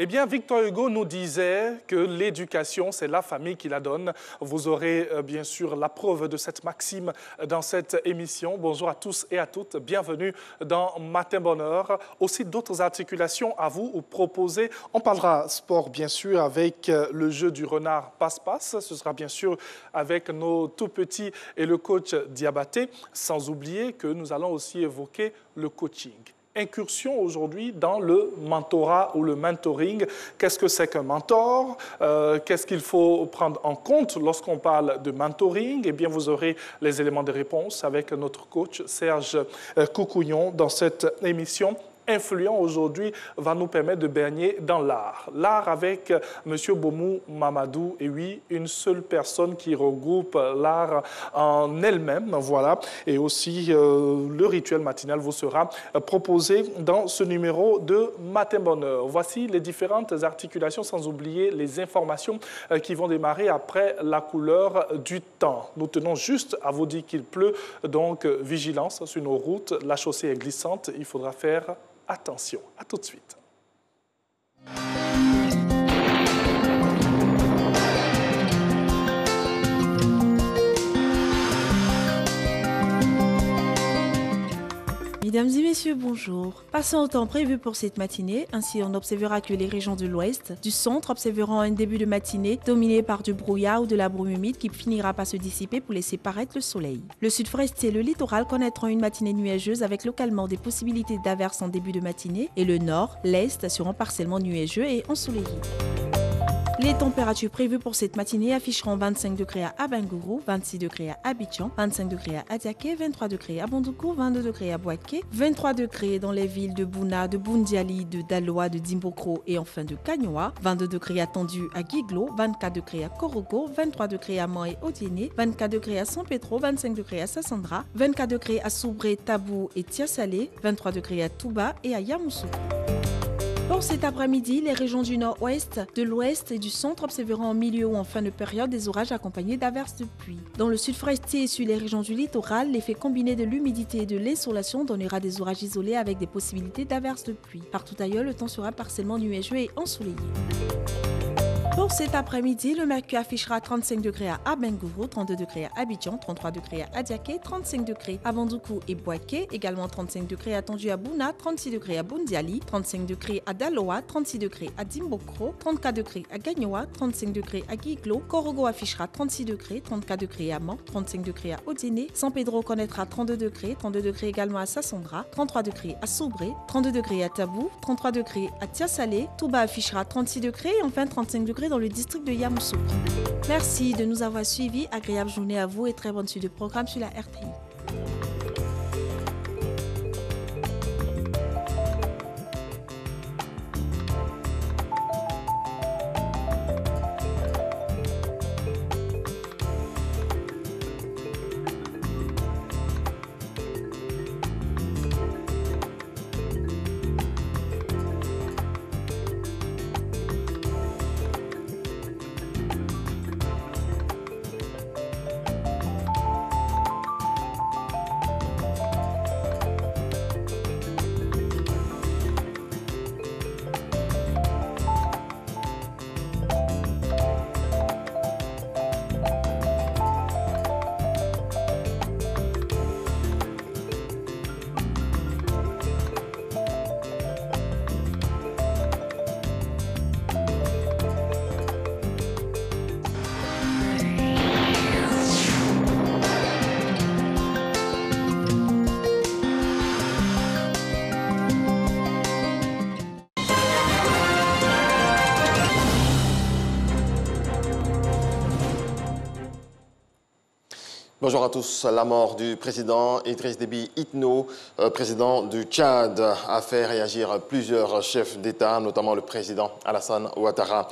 Eh bien, Victor Hugo nous disait que l'éducation, c'est la famille qui la donne. Vous aurez bien sûr la preuve de cette maxime dans cette émission. Bonjour à tous et à toutes. Bienvenue dans Matin Bonheur. Aussi d'autres articulations à vous proposer. On parlera sport, bien sûr, avec le jeu du renard passe-passe. Ce sera bien sûr avec nos tout-petits et le coach Diabaté. Sans oublier que nous allons aussi évoquer le coaching. Incursion aujourd'hui dans le mentorat ou le mentoring. Qu'est-ce que c'est qu'un mentor? Qu'est-ce qu'il faut prendre en compte lorsqu'on parle de mentoring? Eh bien, vous aurez les éléments de réponse avec notre coach Serge Coucougnon dans cette émission. Influent aujourd'hui va nous permettre de baigner dans l'art. L'art avec M. Bomou Mamadou, et oui, une seule personne qui regroupe l'art en elle-même, voilà. Et aussi, le rituel matinal vous sera proposé dans ce numéro de Matin Bonheur. Voici les différentes articulations, sans oublier les informations qui vont démarrer après la couleur du temps. Nous tenons juste à vous dire qu'il pleut, donc vigilance sur nos routes. La chaussée est glissante, il faudra faire attention. À tout de suite. Mesdames et messieurs, bonjour. Passons au temps prévu pour cette matinée. Ainsi, on observera que les régions de l'ouest, du centre observeront un début de matinée dominé par du brouillard ou de la brume humide qui finira par se dissiper pour laisser paraître le soleil. Le sud-ouest et le littoral connaîtront une matinée nuageuse avec localement des possibilités d'averses en début de matinée et le nord, l'est seront partiellement nuageux et ensoleillés. Les températures prévues pour cette matinée afficheront 25 degrés à Abangourou, 26 degrés à Abidjan, 25 degrés à Adiaké, 23 degrés à Bondoukou, 22 degrés à Boaké, 23 degrés dans les villes de Bouna, de Boundiali, de Daloa, de Dimbokro et enfin de Kagnoa, 22 degrés à Tendu à Guiglo, 24 degrés à Korogo, 23 degrés à Mans et Odiéné, 24 degrés à San Pedro, 25 degrés à Sassandra, 24 degrés à Soubré, Tabou et Tiasalé, 23 degrés à Touba et à Yamoussoukro. Pour cet après-midi, les régions du nord-ouest, de l'ouest et du centre observeront en milieu ou en fin de période des orages accompagnés d'averses de pluie. Dans le sud-ouest et sur les régions du littoral, l'effet combiné de l'humidité et de l'insolation donnera des orages isolés avec des possibilités d'averses de pluie. Partout ailleurs, le temps sera partiellement nuageux et ensoleillé. Pour cet après-midi, le mercure affichera 35 degrés à Abangourou, 32 degrés à Abidjan, 33 degrés à Adiaké, 35 degrés à Bondoukou et Boaké, également 35 degrés à Tendu à Bouna, 36 degrés à Boundiali, 35 degrés à Daloa, 36 degrés à Dimbokro, 34 degrés à Gagnoa, 35 degrés à Guiglo, Korogo affichera 36 degrés, 34 degrés à Mans, 35 degrés à Odiéné, San Pedro connaîtra 32 degrés également à Sassandra, 33 degrés à Soubré, 32 degrés à Tabou, 33 degrés à Tiasalé, Touba affichera 36 degrés et enfin 35 degrés dans le district de Yamoussoukro. Merci de nous avoir suivis. Agréable journée à vous et très bonne suite de programme sur la RTI. Bonjour à tous. La mort du président Idriss Déby Itno, président du Tchad, a fait réagir plusieurs chefs d'État, notamment le président Alassane Ouattara.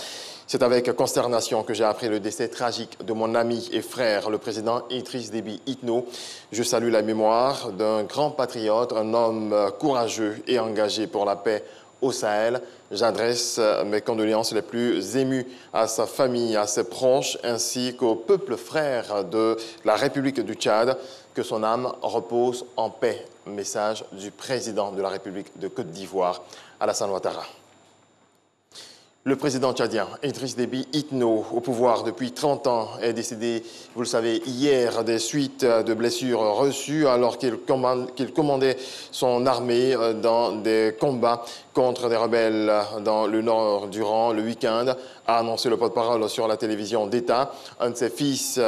C'est avec consternation que j'ai appris le décès tragique de mon ami et frère, le président Idriss Déby Itno. Je salue la mémoire d'un grand patriote, un homme courageux et engagé pour la paix au Sahel. J'adresse mes condoléances les plus émues à sa famille, à ses proches, ainsi qu'au peuple frère de la République du Tchad. Que son âme repose en paix. Message du président de la République de Côte d'Ivoire, Alassane Ouattara. Le président tchadien Idriss Déby Itno, au pouvoir depuis 30 ans, est décédé, vous le savez, hier des suites de blessures reçues alors qu'il commandait son armée dans des combats contre des rebelles dans le nord durant le week-end, a annoncé le porte-parole sur la télévision d'État. Un de ses fils,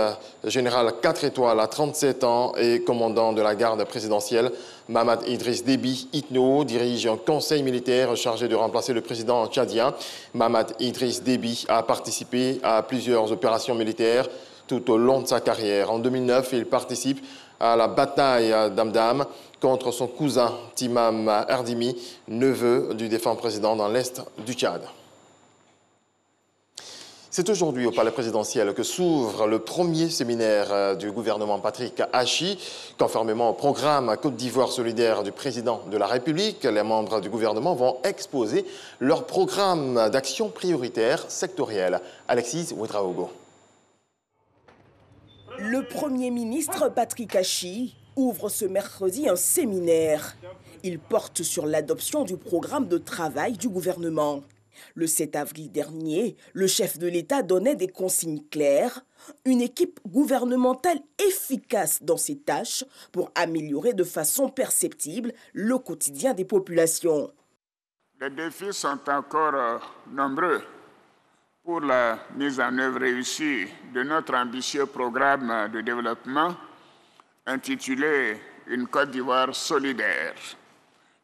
général 4 étoiles à 37 ans et commandant de la garde présidentielle, Mahamat Idriss Déby Itno, dirige un conseil militaire chargé de remplacer le président tchadien. Mahamat Idriss Déby a participé à plusieurs opérations militaires tout au long de sa carrière. En 2009, il participe à la bataille d'Amdam contre son cousin Timam Erdimi, neveu du défunt président dans l'est du Tchad. C'est aujourd'hui au Palais présidentiel que s'ouvre le premier séminaire du gouvernement Patrick Hachi. Conformément au programme Côte d'Ivoire solidaire du président de la République, les membres du gouvernement vont exposer leur programme d'action prioritaire sectorielle. Alexis Ouedraogo. Le Premier ministre Patrick Hachi ouvre ce mercredi un séminaire. Il porte sur l'adoption du programme de travail du gouvernement. Le 7 avril dernier, le chef de l'État donnait des consignes claires, une équipe gouvernementale efficace dans ses tâches pour améliorer de façon perceptible le quotidien des populations. Les défis sont encore nombreux pour la mise en œuvre réussie de notre ambitieux programme de développement intitulé « Une Côte d'Ivoire solidaire »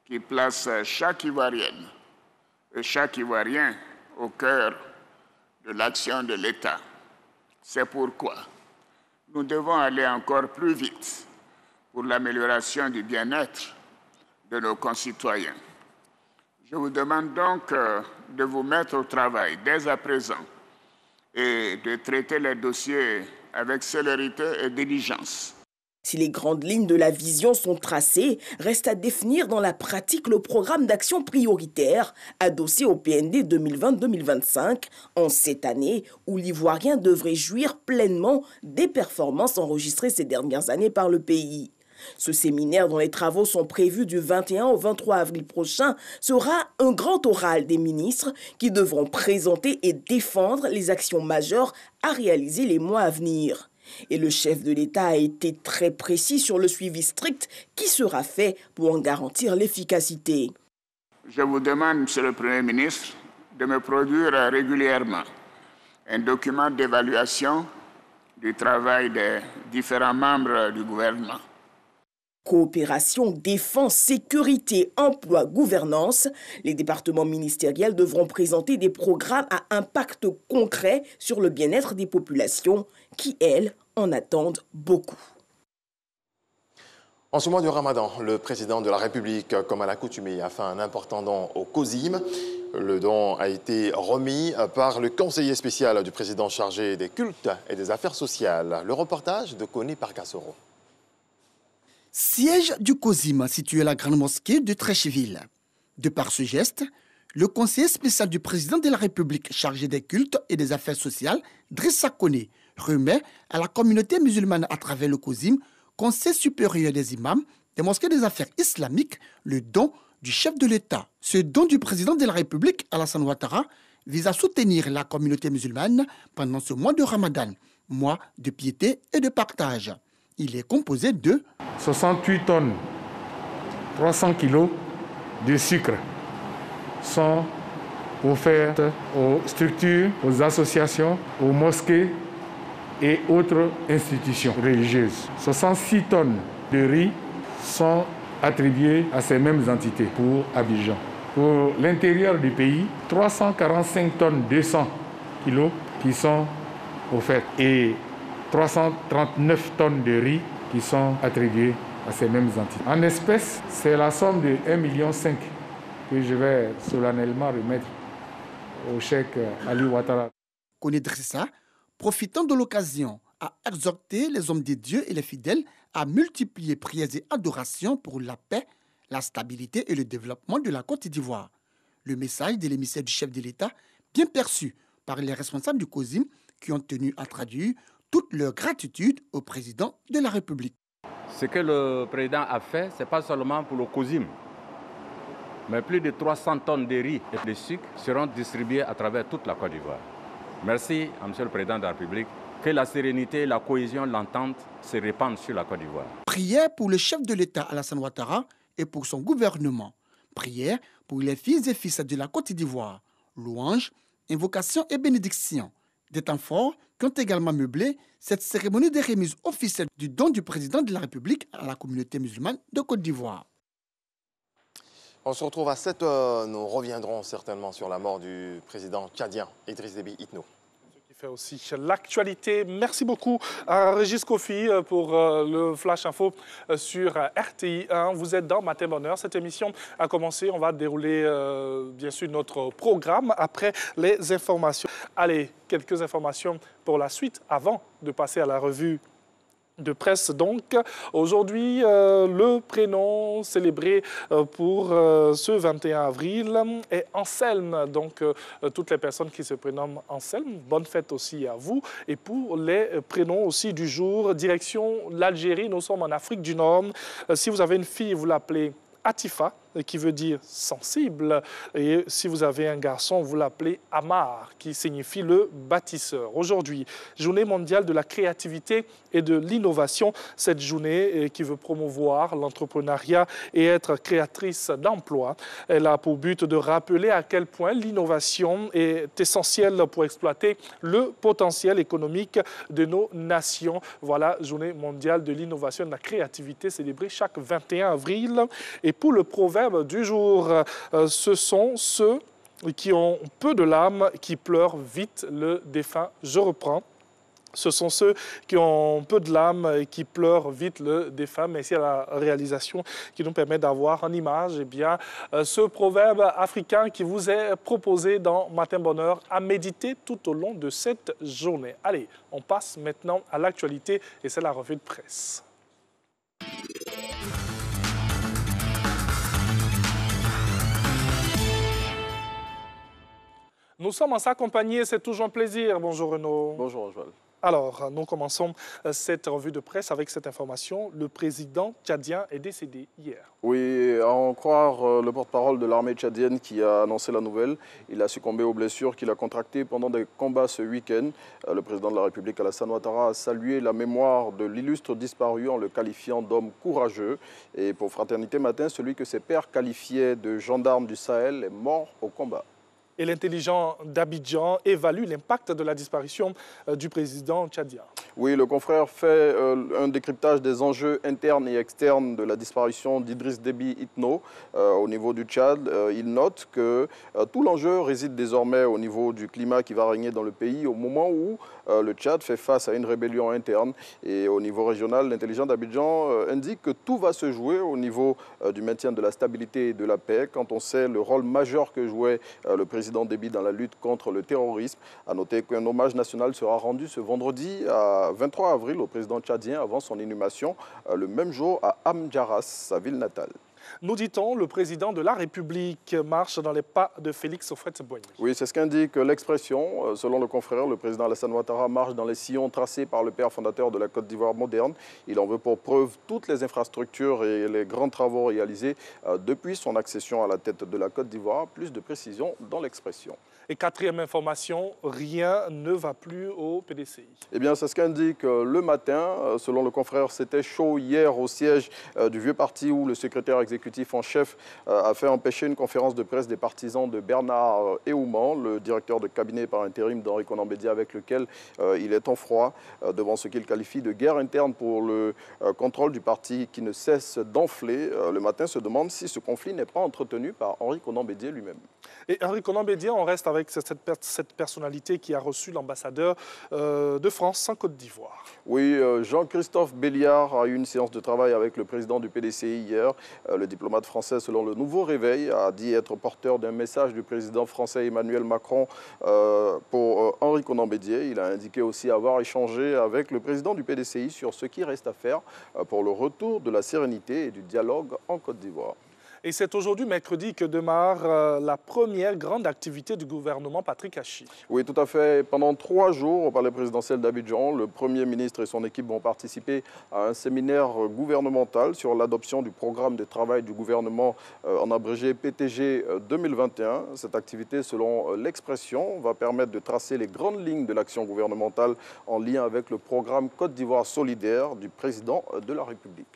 qui place chaque Ivoirienne et chaque Ivoirien au cœur de l'action de l'État. C'est pourquoi nous devons aller encore plus vite pour l'amélioration du bien-être de nos concitoyens. Je vous demande donc de vous mettre au travail dès à présent et de traiter les dossiers avec célérité et diligence. Si les grandes lignes de la vision sont tracées, reste à définir dans la pratique le programme d'action prioritaire adossé au PND 2020-2025 en cette année où l'Ivoirien devrait jouir pleinement des performances enregistrées ces dernières années par le pays. Ce séminaire, dont les travaux sont prévus du 21 au 23 avril prochain, sera un grand oral des ministres qui devront présenter et défendre les actions majeures à réaliser les mois à venir. Et le chef de l'État a été très précis sur le suivi strict qui sera fait pour en garantir l'efficacité. Je vous demande, Monsieur le Premier ministre, de me produire régulièrement un document d'évaluation du travail des différents membres du gouvernement. Coopération, défense, sécurité, emploi, gouvernance, les départements ministériels devront présenter des programmes à impact concret sur le bien-être des populations qui, elles, en attendent beaucoup. En ce mois de Ramadan, le président de la République, comme à l'accoutumée, a fait un important don au COSIM. Le don a été remis par le conseiller spécial du président chargé des cultes et des affaires sociales. Le reportage de Kone Parkassoro. Siège du COSIM situé à la grande mosquée de Trécheville. De par ce geste, le conseiller spécial du président de la République chargé des cultes et des affaires sociales, Drissa Kone, remet à la communauté musulmane à travers le COSIM, Conseil supérieur des imams, des mosquées des affaires islamiques, le don du chef de l'État. Ce don du président de la République, Alassane Ouattara, vise à soutenir la communauté musulmane pendant ce mois de Ramadan, mois de piété et de partage. Il est composé de 68 tonnes, 300 kilos de sucre sont offertes aux structures, aux associations, aux mosquées et autres institutions religieuses. 66 tonnes de riz sont attribuées à ces mêmes entités pour Abidjan. Pour l'intérieur du pays, 345 tonnes 200 kilos qui sont offertes et 339 tonnes de riz qui sont attribuées à ces mêmes entités. En espèces, c'est la somme de 1,5 million que je vais solennellement remettre au cheikh Ali Ouattara. Kone Drissa, profitant de l'occasion, a exhorté les hommes de Dieu et les fidèles à multiplier prières et adorations pour la paix, la stabilité et le développement de la Côte d'Ivoire. Le message de l'émissaire du chef de l'État, bien perçu par les responsables du COSIM qui ont tenu à traduire toute leur gratitude au président de la République. Ce que le président a fait, ce n'est pas seulement pour le COSIM, mais plus de 300 tonnes de riz et de sucre seront distribuées à travers toute la Côte d'Ivoire. Merci à M. le Président de la République. Que la sérénité, la cohésion, l'entente se répandent sur la Côte d'Ivoire. Prière pour le chef de l'État Alassane Ouattara et pour son gouvernement. Prière pour les filles et fils de la Côte d'Ivoire. Louanges, invocations et bénédictions. Des temps forts qui ont également meublé cette cérémonie de remise officielle du don du président de la République à la communauté musulmane de Côte d'Ivoire. On se retrouve à 7h. Nous reviendrons certainement sur la mort du président tchadien Idriss Déby Itno. Fait aussi l'actualité. Merci beaucoup à Régis Kofi pour le Flash Info sur RTI 1. Vous êtes dans Matin Bonheur. Cette émission a commencé. On va dérouler bien sûr notre programme après les informations. Allez, quelques informations pour la suite avant de passer à la revue de presse. Donc, aujourd'hui, le prénom célébré pour ce 21 avril est Anselme. Donc, toutes les personnes qui se prénomment Anselme, bonne fête aussi à vous. Et pour les prénoms aussi du jour, direction l'Algérie, nous sommes en Afrique du Nord. Si vous avez une fille, vous l'appelez Atifa, qui veut dire sensible. Et si vous avez un garçon, vous l'appelez Amar, qui signifie le bâtisseur. Aujourd'hui, journée mondiale de la créativité et de l'innovation. Cette journée qui veut promouvoir l'entrepreneuriat et être créatrice d'emplois. Elle a pour but de rappeler à quel point l'innovation est essentielle pour exploiter le potentiel économique de nos nations. Voilà, journée mondiale de l'innovation et de la créativité célébrée chaque 21 avril. Et pour le proverbe du jour, ce sont ceux qui ont peu de l'âme qui pleurent vite le défunt. Je reprends. Ce sont ceux qui ont peu de l'âme et qui pleurent vite le défunt. Merci à la réalisation qui nous permet d'avoir en image ce proverbe africain qui vous est proposé dans Matin Bonheur à méditer tout au long de cette journée. Allez, on passe maintenant à l'actualité et c'est la revue de presse. Nous sommes en sa compagnie, c'est toujours un plaisir. Bonjour Renaud. Bonjour Oswald. Alors, nous commençons cette revue de presse avec cette information. Le président tchadien est décédé hier. Oui, à en croire le porte-parole de l'armée tchadienne qui a annoncé la nouvelle. Il a succombé aux blessures qu'il a contractées pendant des combats ce week-end. Le président de la République, Alassane Ouattara, a salué la mémoire de l'illustre disparu en le qualifiant d'homme courageux. Et pour Fraternité Matin, celui que ses pairs qualifiaient de gendarme du Sahel est mort au combat. Et l'intelligent d'Abidjan évalue l'impact de la disparition du président tchadien. Oui, le confrère fait un décryptage des enjeux internes et externes de la disparition d'Idriss Déby Itno au niveau du Tchad. Il note que tout l'enjeu réside désormais au niveau du climat qui va régner dans le pays au moment où le Tchad fait face à une rébellion interne. Et au niveau régional, l'intelligent d'Abidjan indique que tout va se jouer au niveau du maintien de la stabilité et de la paix quand on sait le rôle majeur que jouait le président Déby dans la lutte contre le terrorisme. À noter qu'un hommage national sera rendu ce vendredi à 23 avril au président tchadien avant son inhumation le même jour à Amdjaras, sa ville natale. Nous dit-on, le président de la République marche dans les pas de Félix Houphouët-Boigny. Oui, c'est ce qu'indique l'expression. Selon le confrère, le président Alassane Ouattara marche dans les sillons tracés par le père fondateur de la Côte d'Ivoire moderne. Il en veut pour preuve toutes les infrastructures et les grands travaux réalisés depuis son accession à la tête de la Côte d'Ivoire. Plus de précision dans l'expression. Et quatrième information, rien ne va plus au PDCI. Eh bien, c'est ce qu'indique le matin. Selon le confrère, c'était chaud hier au siège du vieux parti où le secrétaire exécutif en chef a fait empêcher une conférence de presse des partisans de Bernard Ehouman, le directeur de cabinet par intérim d'Henri Konan Bédié, avec lequel il est en froid devant ce qu'il qualifie de guerre interne pour le contrôle du parti qui ne cesse d'enfler. Le matin se demande si ce conflit n'est pas entretenu par Henri Konan Bédié lui-même. Et Henri Konan Bédié, on reste avec cette personnalité qui a reçu l'ambassadeur de France en Côte d'Ivoire. Oui, Jean-Christophe Béliard a eu une séance de travail avec le président du PDCI hier. Le diplomate français, selon le Nouveau Réveil, a dit être porteur d'un message du président français Emmanuel Macron pour Henri Konan Bédié. Il a indiqué aussi avoir échangé avec le président du PDCI sur ce qui reste à faire pour le retour de la sérénité et du dialogue en Côte d'Ivoire. Et c'est aujourd'hui, mercredi, que démarre la première grande activité du gouvernement Patrick Achi. Oui, tout à fait. Pendant 3 jours, au palais présidentiel d'Abidjan, le Premier ministre et son équipe vont participer à un séminaire gouvernemental sur l'adoption du programme de travail du gouvernement, en abrégé PTG 2021. Cette activité, selon l'expression, va permettre de tracer les grandes lignes de l'action gouvernementale en lien avec le programme Côte d'Ivoire solidaire du président de la République.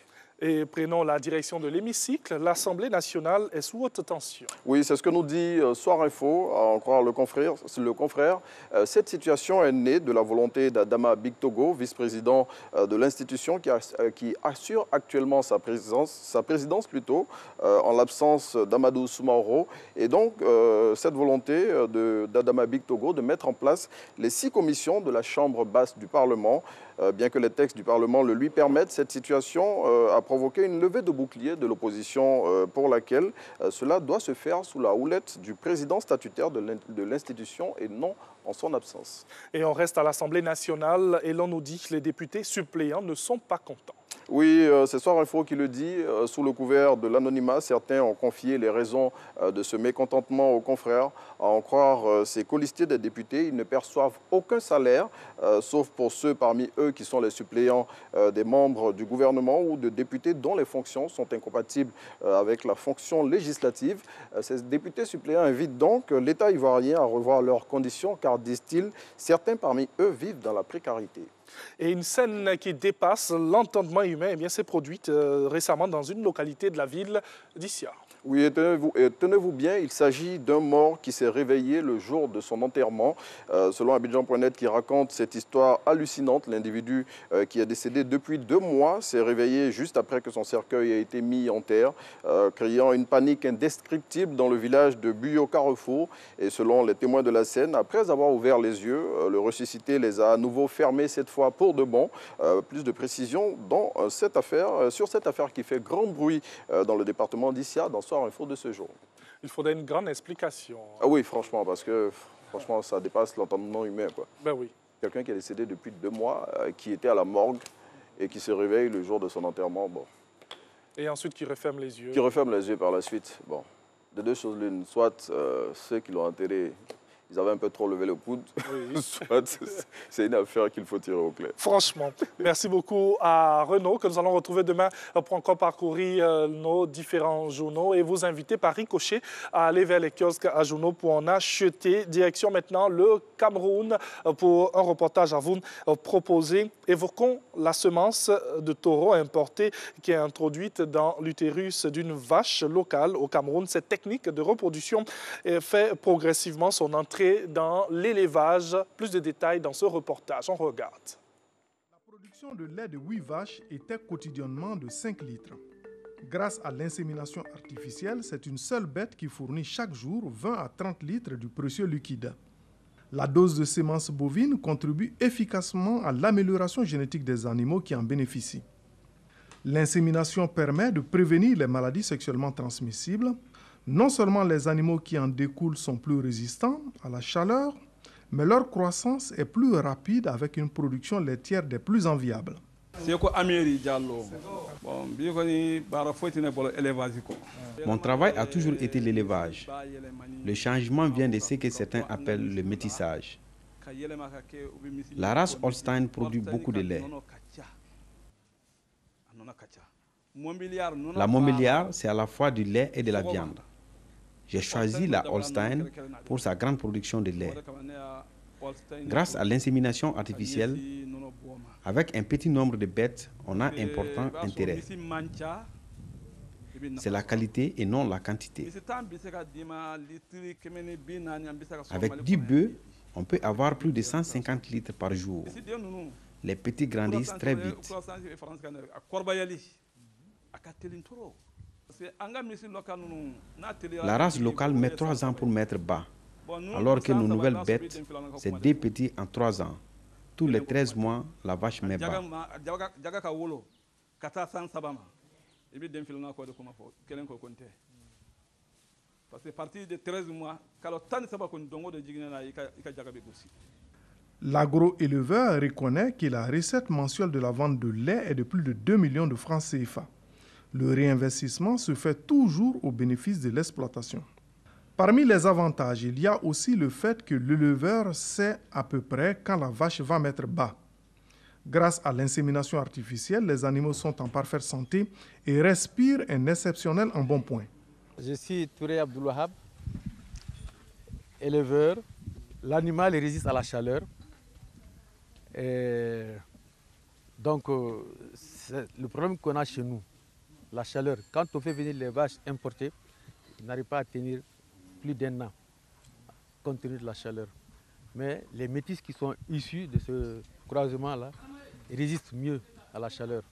Et prenons la direction de l'hémicycle. L'Assemblée nationale est sous haute tension. Oui, c'est ce que nous dit Soir Info, à en croire le confrère. Cette situation est née de la volonté d'Adama Bictogo, vice-président de l'institution, qui assure actuellement sa présidence plutôt, en l'absence d'Amadou Soumaoro. Et donc, cette volonté d'Adama Bictogo de mettre en place les 6 commissions de la Chambre basse du Parlement, bien que les textes du Parlement le lui permettent, cette situation a provoqué une levée de bouclier de l'opposition pour laquelle cela doit se faire sous la houlette du président statutaire de l'institution et non en son absence. Et on reste à l'Assemblée nationale et l'on nous dit que les députés suppléants ne sont pas contents. Oui, c'est Soir Info qui le dit. Sous le couvert de l'anonymat, certains ont confié les raisons de ce mécontentement aux confrères. À en croire ces colistiers des députés, ils ne perçoivent aucun salaire, sauf pour ceux parmi eux qui sont les suppléants des membres du gouvernement ou de députés dont les fonctions sont incompatibles avec la fonction législative. Ces députés suppléants invitent donc l'État ivoirien à revoir leurs conditions, car, disent-ils, certains parmi eux vivent dans la précarité. Et une scène qui dépasse l'entendement humain s'est produite récemment dans une localité de la ville d'Issia. Oui, et tenez-vous bien, il s'agit d'un mort qui s'est réveillé le jour de son enterrement. Selon Abidjan.net qui raconte cette histoire hallucinante, l'individu qui est décédé depuis 2 mois s'est réveillé juste après que son cercueil ait été mis en terre, créant une panique indescriptible dans le village de Buyo-Carrefour. Et selon les témoins de la scène, après avoir ouvert les yeux, le ressuscité les a à nouveau fermés, cette fois pour de bon. Plus de précisions sur cette affaire qui fait grand bruit dans le département d'Issia, dans Soir Info de ce jour. Il faudrait une grande explication. Ah oui, franchement, parce que ça dépasse l'entendement humain, quoi. Ben oui. Quelqu'un qui est décédé depuis 2 mois, qui était à la morgue et qui se réveille le jour de son enterrement, bon. Et ensuite qui referme les yeux. Qui referme les yeux par la suite, bon. De 2 choses l'une, soit ceux qui l'ont enterré, ils avaient un peu trop levé le coude, oui. Soit c'est une affaire qu'il faut tirer au clair. Franchement. Merci beaucoup à Renaud, que nous allons retrouver demain pour encore parcourir nos différents journaux et vous inviter par ricochet à aller vers les kiosques à journaux pour en acheter. Direction maintenant le Cameroun pour un reportage à vous proposer. Évoquons la semence de taureau importée qui est introduite dans l'utérus d'une vache locale au Cameroun. Cette technique de reproduction fait progressivement son entrée dans l'élevage. Plus de détails dans ce reportage. On regarde. La production de lait de 8 vaches était quotidiennement de 5 litres. Grâce à l'insémination artificielle, c'est une seule bête qui fournit chaque jour 20 à 30 litres du précieux liquide. La dose de semences bovines contribue efficacement à l'amélioration génétique des animaux qui en bénéficient. L'insémination permet de prévenir les maladies sexuellement transmissibles. Non seulement les animaux qui en découlent sont plus résistants à la chaleur, mais leur croissance est plus rapide avec une production laitière des plus enviables. Mon travail a toujours été l'élevage. Le changement vient de ce que certains appellent le métissage. La race Holstein produit beaucoup de lait. La Montbéliard, c'est à la fois du lait et de la viande. J'ai choisi la Holstein pour sa grande production de lait. Grâce à l'insémination artificielle, avec un petit nombre de bêtes, on a un important intérêt. C'est la qualité et non la quantité. Avec 10 bœufs, on peut avoir plus de 150 litres par jour. Les petits grandissent très vite. La race locale met 3 ans pour mettre bas, alors que nos nouvelles bêtes, c'est 2 petits en 3 ans. Tous les 13 mois, la vache met bas. L'agro-éleveur reconnaît que la recette mensuelle de la vente de lait est de plus de 2 millions de francs CFA. Le réinvestissement se fait toujours au bénéfice de l'exploitation. Parmi les avantages, il y a aussi le fait que l'éleveur sait à peu près quand la vache va mettre bas. Grâce à l'insémination artificielle, les animaux sont en parfaite santé et respirent un exceptionnel embonpoint. Je suis Touré Abdoulouahab, éleveur. L'animal résiste à la chaleur. Et donc, le problème qu'on a chez nous, la chaleur, quand on fait venir les vaches importées, ils n'arrivent pas à tenir plus d'un an compte tenu de la chaleur. Mais les métis qui sont issus de ce croisement-là résistent mieux à la chaleur.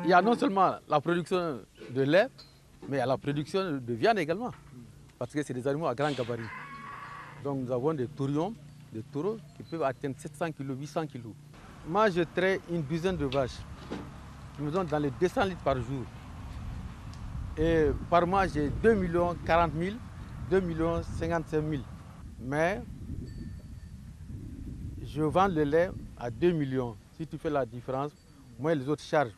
Il y a non seulement la production de lait, mais il y a la production de viande également, parce que c'est des animaux à grand gabarit. Donc nous avons des taurions, des taureaux qui peuvent atteindre 700 kg, 800 kg. Moi, je traite une douzaine de vaches qui me donnent dans les 200 litres par jour. Et par mois, j'ai 2 40 000, 2 55 000. Mais je vends le lait à 2 millions. Si tu fais la différence, moi les autres charges,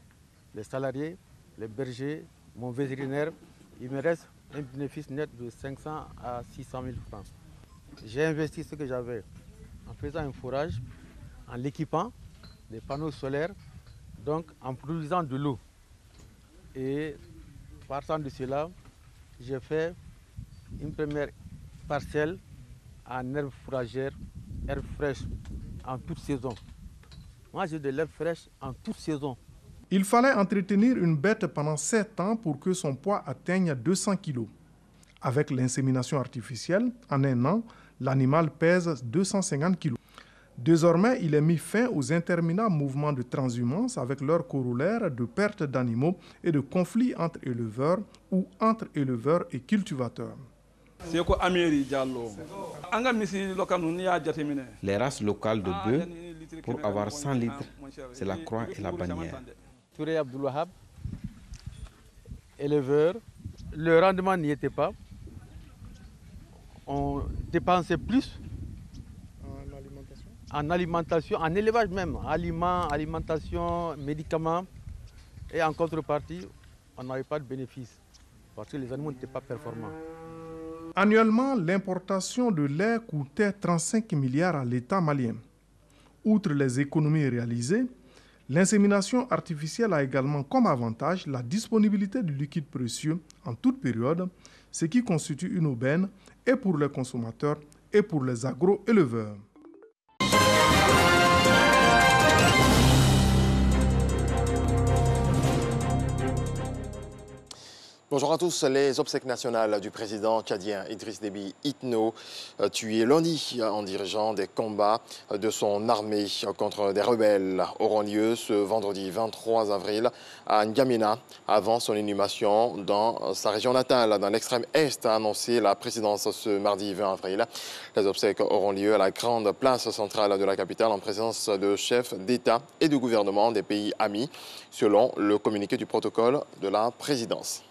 les salariés, les bergers, mon vétérinaire, il me reste un bénéfice net de 500 à 600 000 francs. J'ai investi ce que j'avais en faisant un forage, en l'équipant, des panneaux solaires, donc en produisant de l'eau. Et partant de cela, j'ai fait une première parcelle en herbe fourragère, herbe fraîche, en toute saison. Moi, j'ai de l'herbe fraîche en toute saison. Il fallait entretenir une bête pendant 7 ans pour que son poids atteigne 200 kg. Avec l'insémination artificielle, en un an, l'animal pèse 250 kg. Désormais, il est mis fin aux interminables mouvements de transhumance avec leur corollaire de perte d'animaux et de conflits entre éleveurs ou entre éleveurs et cultivateurs. Les races locales de bœufs, pour avoir 100 litres, c'est la croix et la bannière. Touré Abdoulouahab, éleveur, le rendement n'y était pas. On dépensait plus en alimentation, en élevage même, aliments, alimentation, médicaments. Et en contrepartie, on n'avait pas de bénéfice parce que les animaux n'étaient pas performants. Annuellement, l'importation de lait coûtait 35 milliards à l'État malien. Outre les économies réalisées, l'insémination artificielle a également comme avantage la disponibilité du liquide précieux en toute période, ce qui constitue une aubaine et pour les consommateurs et pour les agro-éleveurs. Bonjour à tous. Les obsèques nationales du président tchadien Idriss Déby Itno, tué lundi en dirigeant des combats de son armée contre des rebelles, auront lieu ce vendredi 23 avril à N'Djamena, avant son inhumation dans sa région natale, dans l'extrême est, a annoncé la présidence ce mardi 20 avril. Les obsèques auront lieu à la grande place centrale de la capitale en présence de chefs d'État et de gouvernement des pays amis, selon le communiqué du protocole de la présidence.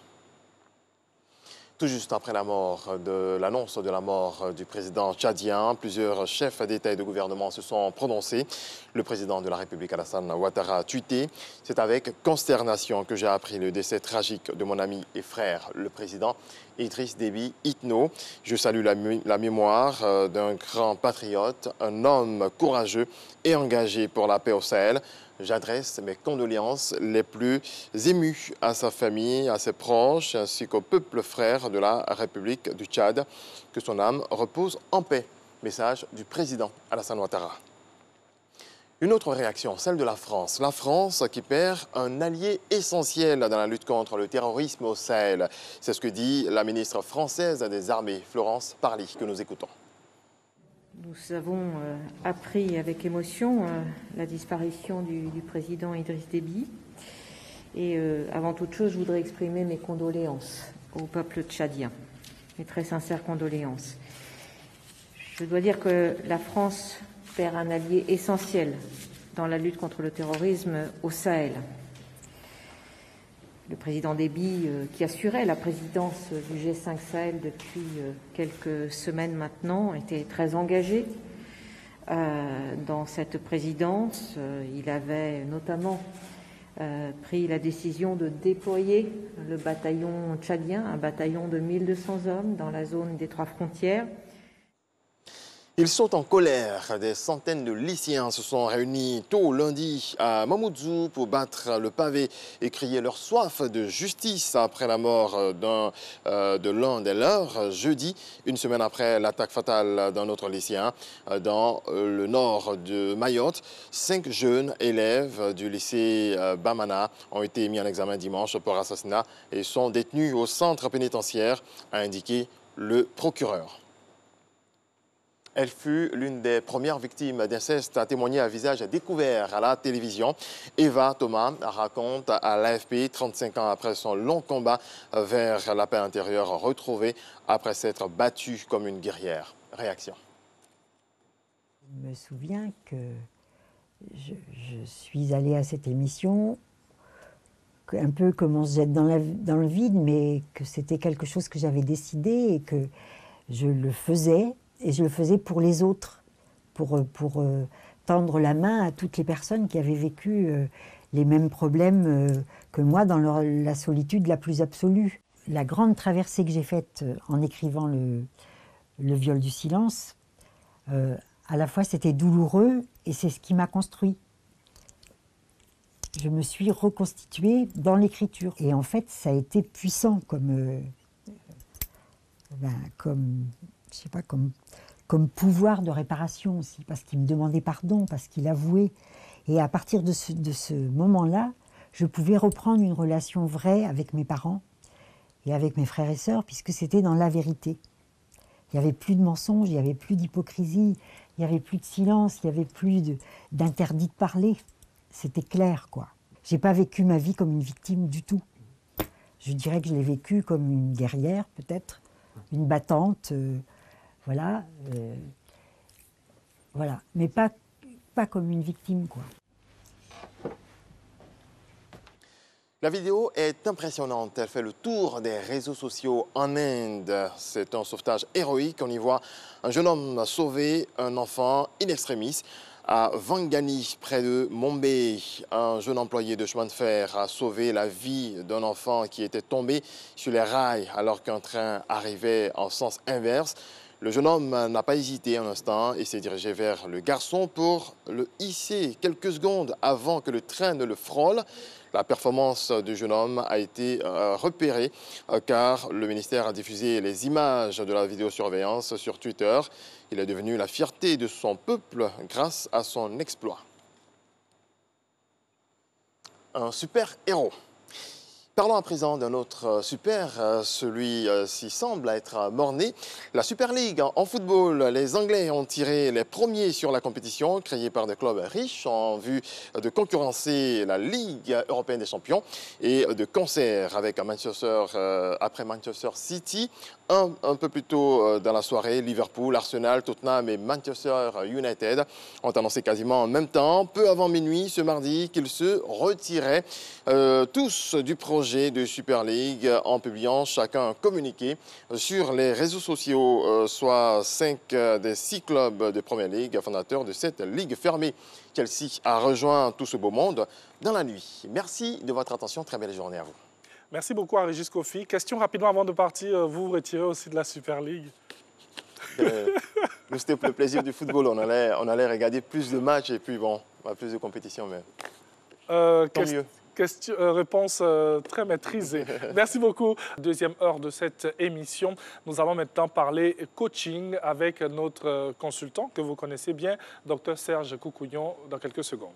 Tout juste après l'annonce de la mort du président tchadien, plusieurs chefs d'État et de gouvernement se sont prononcés. Le président de la République, Alassane Ouattara, a tweeté « C'est avec consternation que j'ai appris le décès tragique de mon ami et frère, le président Idriss Déby Itno. Je salue la mémoire d'un grand patriote, un homme courageux et engagé pour la paix au Sahel. J'adresse mes condoléances les plus émues à sa famille, à ses proches, ainsi qu'au peuple frère de la République du Tchad. Que son âme repose en paix. » Message du président Alassane Ouattara. Une autre réaction, celle de la France. La France qui perd un allié essentiel dans la lutte contre le terrorisme au Sahel. C'est ce que dit la ministre française des Armées, Florence Parly, que nous écoutons. Nous avons appris avec émotion la disparition du président Idriss Déby. Et avant toute chose, je voudrais exprimer mes condoléances au peuple tchadien, mes très sincères condoléances. Je dois dire que la France perd un allié essentiel dans la lutte contre le terrorisme au Sahel. Le président Déby, qui assurait la présidence du G5 Sahel depuis quelques semaines maintenant, était très engagé dans cette présidence. Il avait notamment pris la décision de déployer le bataillon tchadien, un bataillon de 1200 hommes dans la zone des 3 frontières. Ils sont en colère. Des centaines de lycéens se sont réunis tôt lundi à Mamoudzou pour battre le pavé et crier leur soif de justice après la mort de l'un des leurs jeudi, une semaine après l'attaque fatale d'un autre lycéen dans le nord de Mayotte. 5 jeunes élèves du lycée Bamana ont été mis en examen dimanche pour assassinat et sont détenus au centre pénitentiaire, a indiqué le procureur. Elle fut l'une des premières victimes d'inceste à témoigner à visage découvert à la télévision. Eva Thomas raconte à l'AFP, 35 ans après son long combat vers la paix intérieure, retrouvée après s'être battue comme une guerrière. Réaction. Je me souviens que je suis allée à cette émission un peu comme on se jette dans le vide, mais que c'était quelque chose que j'avais décidé et que je le faisais. Et je le faisais pour les autres, pour tendre la main à toutes les personnes qui avaient vécu les mêmes problèmes que moi dans la solitude la plus absolue. La grande traversée que j'ai faite en écrivant le viol du silence, à la fois c'était douloureux et c'est ce qui m'a construit. Je me suis reconstituée dans l'écriture. Et en fait, ça a été puissant comme je sais pas, comme pouvoir de réparation aussi, parce qu'il me demandait pardon, parce qu'il avouait. Et à partir de ce moment-là, je pouvais reprendre une relation vraie avec mes parents et avec mes frères et sœurs, puisque c'était dans la vérité. Il n'y avait plus de mensonges, il n'y avait plus d'hypocrisie, il n'y avait plus de silence, il n'y avait plus d'interdit de parler. C'était clair, quoi. Je n'ai pas vécu ma vie comme une victime du tout. Je dirais que je l'ai vécue comme une guerrière, peut-être, une battante, voilà, mais pas comme une victime, quoi. La vidéo est impressionnante. Elle fait le tour des réseaux sociaux en Inde. C'est un sauvetage héroïque. On y voit un jeune homme sauver un enfant in extremis à Vangani, près de Mumbai. Un jeune employé de chemin de fer a sauvé la vie d'un enfant qui était tombé sur les rails alors qu'un train arrivait en sens inverse. Le jeune homme n'a pas hésité un instant et s'est dirigé vers le garçon pour le hisser quelques secondes avant que le train ne le frôle. La performance du jeune homme a été repérée car le ministère a diffusé les images de la vidéosurveillance sur Twitter. Il est devenu la fierté de son peuple grâce à son exploit. Un super-héros. Parlons à présent d'un autre super, celui-ci semble être mort-né. La Super League en football, les Anglais ont tiré les premiers sur la compétition créée par des clubs riches en vue de concurrencer la Ligue européenne des champions et de concert avec après Manchester City. Un peu plus tôt dans la soirée, Liverpool, Arsenal, Tottenham et Manchester United ont annoncé quasiment en même temps, peu avant minuit ce mardi, qu'ils se retiraient tous du projet de Super League en publiant chacun un communiqué sur les réseaux sociaux, soit 5 des 6 clubs de Premier League, fondateurs de cette ligue fermée. Chelsea a rejoint tout ce beau monde dans la nuit. Merci de votre attention, très belle journée à vous. Merci beaucoup à Régis Kofi. Question rapidement avant de partir, vous retirez aussi de la Super League? Nous, c'était pour le plaisir du football. On allait regarder plus de matchs et puis bon, plus de compétition, mais tant mieux. Réponse très maîtrisée. Merci beaucoup. Deuxième heure de cette émission. Nous allons maintenant parler coaching avec notre consultant que vous connaissez bien, Dr Serge Koukouyon, dans quelques secondes.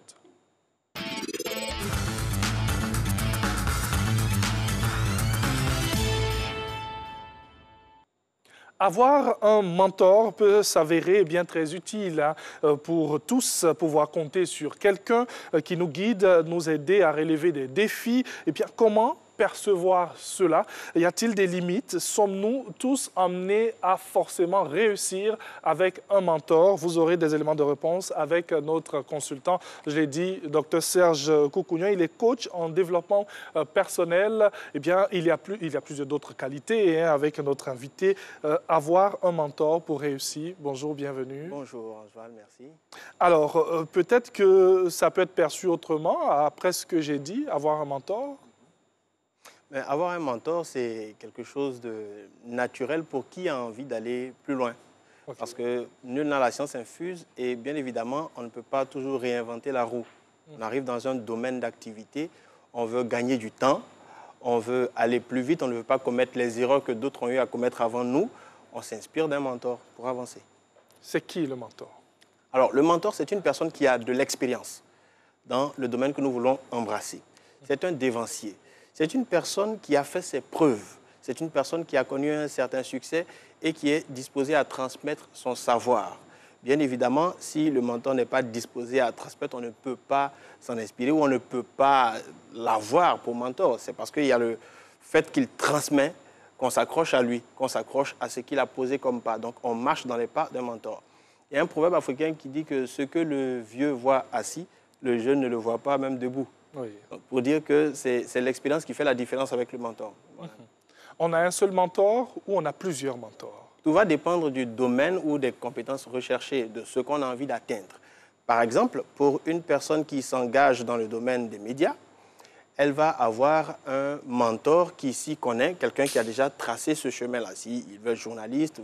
Avoir un mentor peut s'avérer bien très utile pour tous, pouvoir compter sur quelqu'un qui nous guide, nous aider à relever des défis. Et bien, comment percevoir cela? Y a-t-il des limites? Sommes-nous tous amenés à forcément réussir avec un mentor? Vous aurez des éléments de réponse avec notre consultant. Je l'ai dit, Dr Serge Koukounian, il est coach en développement personnel. Eh bien, il y a plusieurs d'autres qualités avec notre invité. Avoir un mentor pour réussir. Bonjour, bienvenue. Bonjour, Oswald, merci. Alors, peut-être que ça peut être perçu autrement, après ce que j'ai dit, avoir un mentor? Mais avoir un mentor, c'est quelque chose de naturel pour qui a envie d'aller plus loin. Okay. Parce que nul n'a la science infuse et bien évidemment, on ne peut pas toujours réinventer la roue. On arrive dans un domaine d'activité, on veut gagner du temps, on veut aller plus vite, on ne veut pas commettre les erreurs que d'autres ont eu à commettre avant nous. On s'inspire d'un mentor pour avancer. C'est qui le mentor? Alors, le mentor, c'est une personne qui a de l'expérience dans le domaine que nous voulons embrasser. C'est un dévancier. C'est une personne qui a fait ses preuves. C'est une personne qui a connu un certain succès et qui est disposée à transmettre son savoir. Bien évidemment, si le mentor n'est pas disposé à transmettre, on ne peut pas s'en inspirer ou on ne peut pas l'avoir pour mentor. C'est parce qu'il y a le fait qu'il transmet qu'on s'accroche à lui, qu'on s'accroche à ce qu'il a posé comme pas. Donc, on marche dans les pas d'un mentor. Il y a un proverbe africain qui dit que ce que le vieux voit assis, le jeune ne le voit pas même debout. Oui. Donc, pour dire que c'est l'expérience qui fait la différence avec le mentor. Voilà. On a un seul mentor ou on a plusieurs mentors? Tout va dépendre du domaine ou des compétences recherchées, de ce qu'on a envie d'atteindre. Par exemple, pour une personne qui s'engage dans le domaine des médias, elle va avoir un mentor qui s'y connaît, quelqu'un qui a déjà tracé ce chemin-là. S'il veut être journaliste,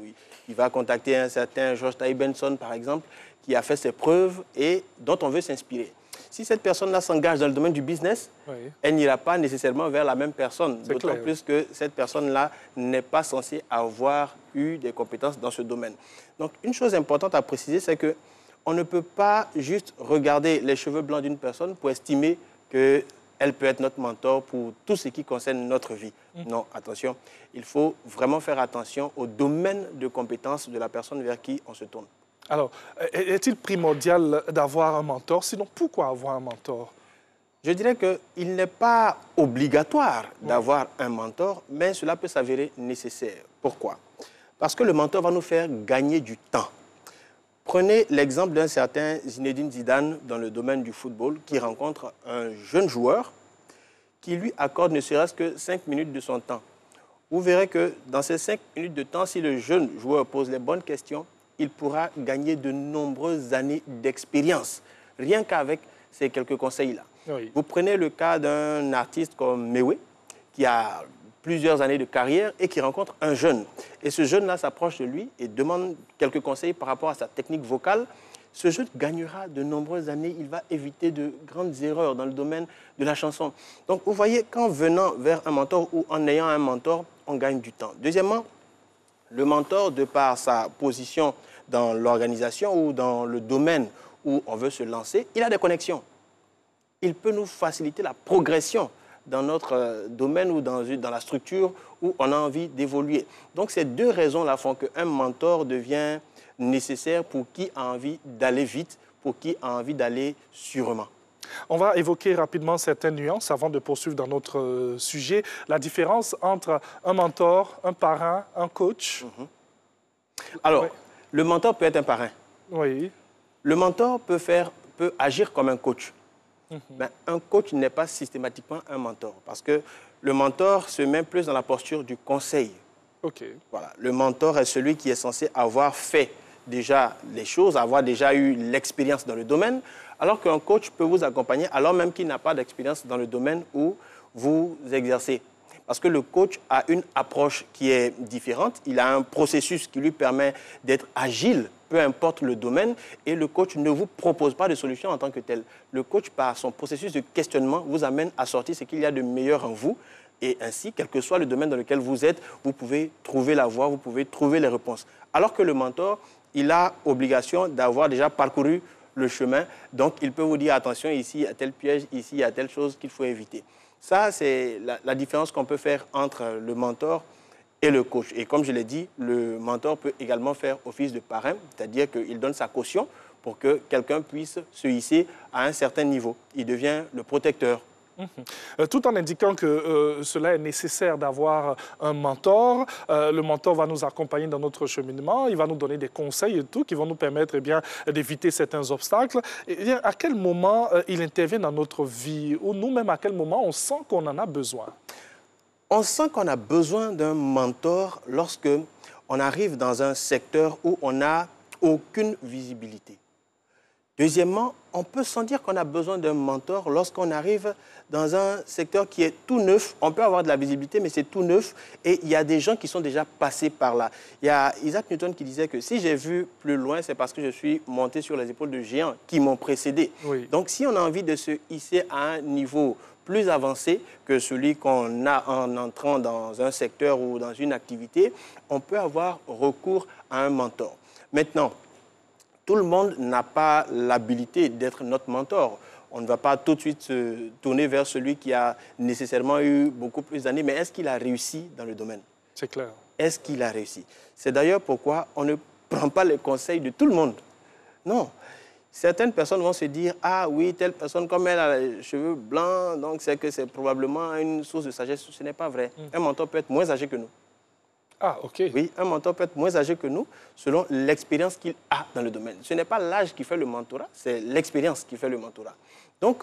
il va contacter un certain George Taï Benson, par exemple, qui a fait ses preuves et dont on veut s'inspirer. Si cette personne-là s'engage dans le domaine du business, oui, elle n'ira pas nécessairement vers la même personne. D'autant plus que cette personne-là n'est pas censée avoir eu des compétences dans ce domaine. Donc, une chose importante à préciser, c'est qu'on ne peut pas juste regarder les cheveux blancs d'une personne pour estimer qu'elle peut être notre mentor pour tout ce qui concerne notre vie. Non, attention, il faut vraiment faire attention au domaine de compétences de la personne vers qui on se tourne. Alors, est-il primordial d'avoir un mentor? Sinon, pourquoi avoir un mentor? Je dirais qu'il n'est pas obligatoire d'avoir un mentor, mais cela peut s'avérer nécessaire. Pourquoi? Parce que le mentor va nous faire gagner du temps. Prenez l'exemple d'un certain Zinedine Zidane dans le domaine du football qui rencontre un jeune joueur qui lui accorde ne serait-ce que 5 minutes de son temps. Vous verrez que dans ces 5 minutes de temps, si le jeune joueur pose les bonnes questions, il pourra gagner de nombreuses années d'expérience, rien qu'avec ces quelques conseils-là. Oui. Vous prenez le cas d'un artiste comme Mewé, qui a plusieurs années de carrière et qui rencontre un jeune. Et ce jeune-là s'approche de lui et demande quelques conseils par rapport à sa technique vocale. Ce jeune gagnera de nombreuses années, il va éviter de grandes erreurs dans le domaine de la chanson. Donc, vous voyez, qu'en venant vers un mentor ou en ayant un mentor, on gagne du temps. Deuxièmement, le mentor, de par sa position dans l'organisation ou dans le domaine où on veut se lancer, il a des connexions. Il peut nous faciliter la progression dans notre domaine ou dans la structure où on a envie d'évoluer. Donc, ces deux raisons-là font qu'un mentor devient nécessaire pour qui a envie d'aller vite, pour qui a envie d'aller sûrement. On va évoquer rapidement certaines nuances avant de poursuivre dans notre sujet. La différence entre un mentor, un parrain, un coach. Alors, oui, le mentor peut être un parrain. Oui. Le mentor peut agir comme un coach. Mais un coach n'est pas systématiquement un mentor parce que le mentor se met plus dans la posture du conseil. Okay. Voilà. Le mentor est celui qui est censé avoir fait déjà les choses, avoir déjà eu l'expérience dans le domaine, alors qu'un coach peut vous accompagner alors même qu'il n'a pas d'expérience dans le domaine où vous exercez. Parce que le coach a une approche qui est différente, il a un processus qui lui permet d'être agile, peu importe le domaine, et le coach ne vous propose pas de solution en tant que tel. Le coach, par son processus de questionnement, vous amène à sortir ce qu'il y a de meilleur en vous, et ainsi, quel que soit le domaine dans lequel vous êtes, vous pouvez trouver la voie, vous pouvez trouver les réponses. Alors que le mentor, il a obligation d'avoir déjà parcouru le chemin, donc il peut vous dire, attention, ici, il y a tel piège, ici, il y a telle chose qu'il faut éviter. Ça, c'est la différence qu'on peut faire entre le mentor et le coach. Et comme je l'ai dit, le mentor peut également faire office de parrain, c'est-à-dire qu'il donne sa caution pour que quelqu'un puisse se hisser à un certain niveau. Il devient le protecteur Tout en indiquant que cela est nécessaire d'avoir un mentor. Le mentor va nous accompagner dans notre cheminement, il va nous donner des conseils et tout qui vont nous permettre d'éviter certains obstacles. Et, à quel moment il intervient dans notre vie ou nous-mêmes à quel moment on sent qu'on en a besoin? On sent qu'on a besoin d'un mentor lorsque on arrive dans un secteur où on n'a aucune visibilité. Deuxièmement, on peut sentir qu'on a besoin d'un mentor lorsqu'on arrive dans un secteur qui est tout neuf. On peut avoir de la visibilité, mais c'est tout neuf. Et il y a des gens qui sont déjà passés par là. Il y a Isaac Newton qui disait que si j'ai vu plus loin, c'est parce que je suis monté sur les épaules de géants qui m'ont précédé. Oui. Donc, si on a envie de se hisser à un niveau plus avancé que celui qu'on a en entrant dans un secteur ou dans une activité, on peut avoir recours à un mentor. Maintenant, tout le monde n'a pas l'habilité d'être notre mentor. On ne va pas tout de suite se tourner vers celui qui a nécessairement eu beaucoup plus d'années, mais est-ce qu'il a réussi dans le domaine? C'est clair. Est-ce qu'il a réussi? C'est d'ailleurs pourquoi on ne prend pas les conseils de tout le monde. Non. Certaines personnes vont se dire « Ah oui, telle personne, comme elle a les cheveux blancs, donc c'est que c'est probablement une source de sagesse. » Ce n'est pas vrai. Un mentor peut être moins âgé que nous. Ah, OK. Oui, un mentor peut être moins âgé que nous selon l'expérience qu'il a dans le domaine. Ce n'est pas l'âge qui fait le mentorat, c'est l'expérience qui fait le mentorat. Donc,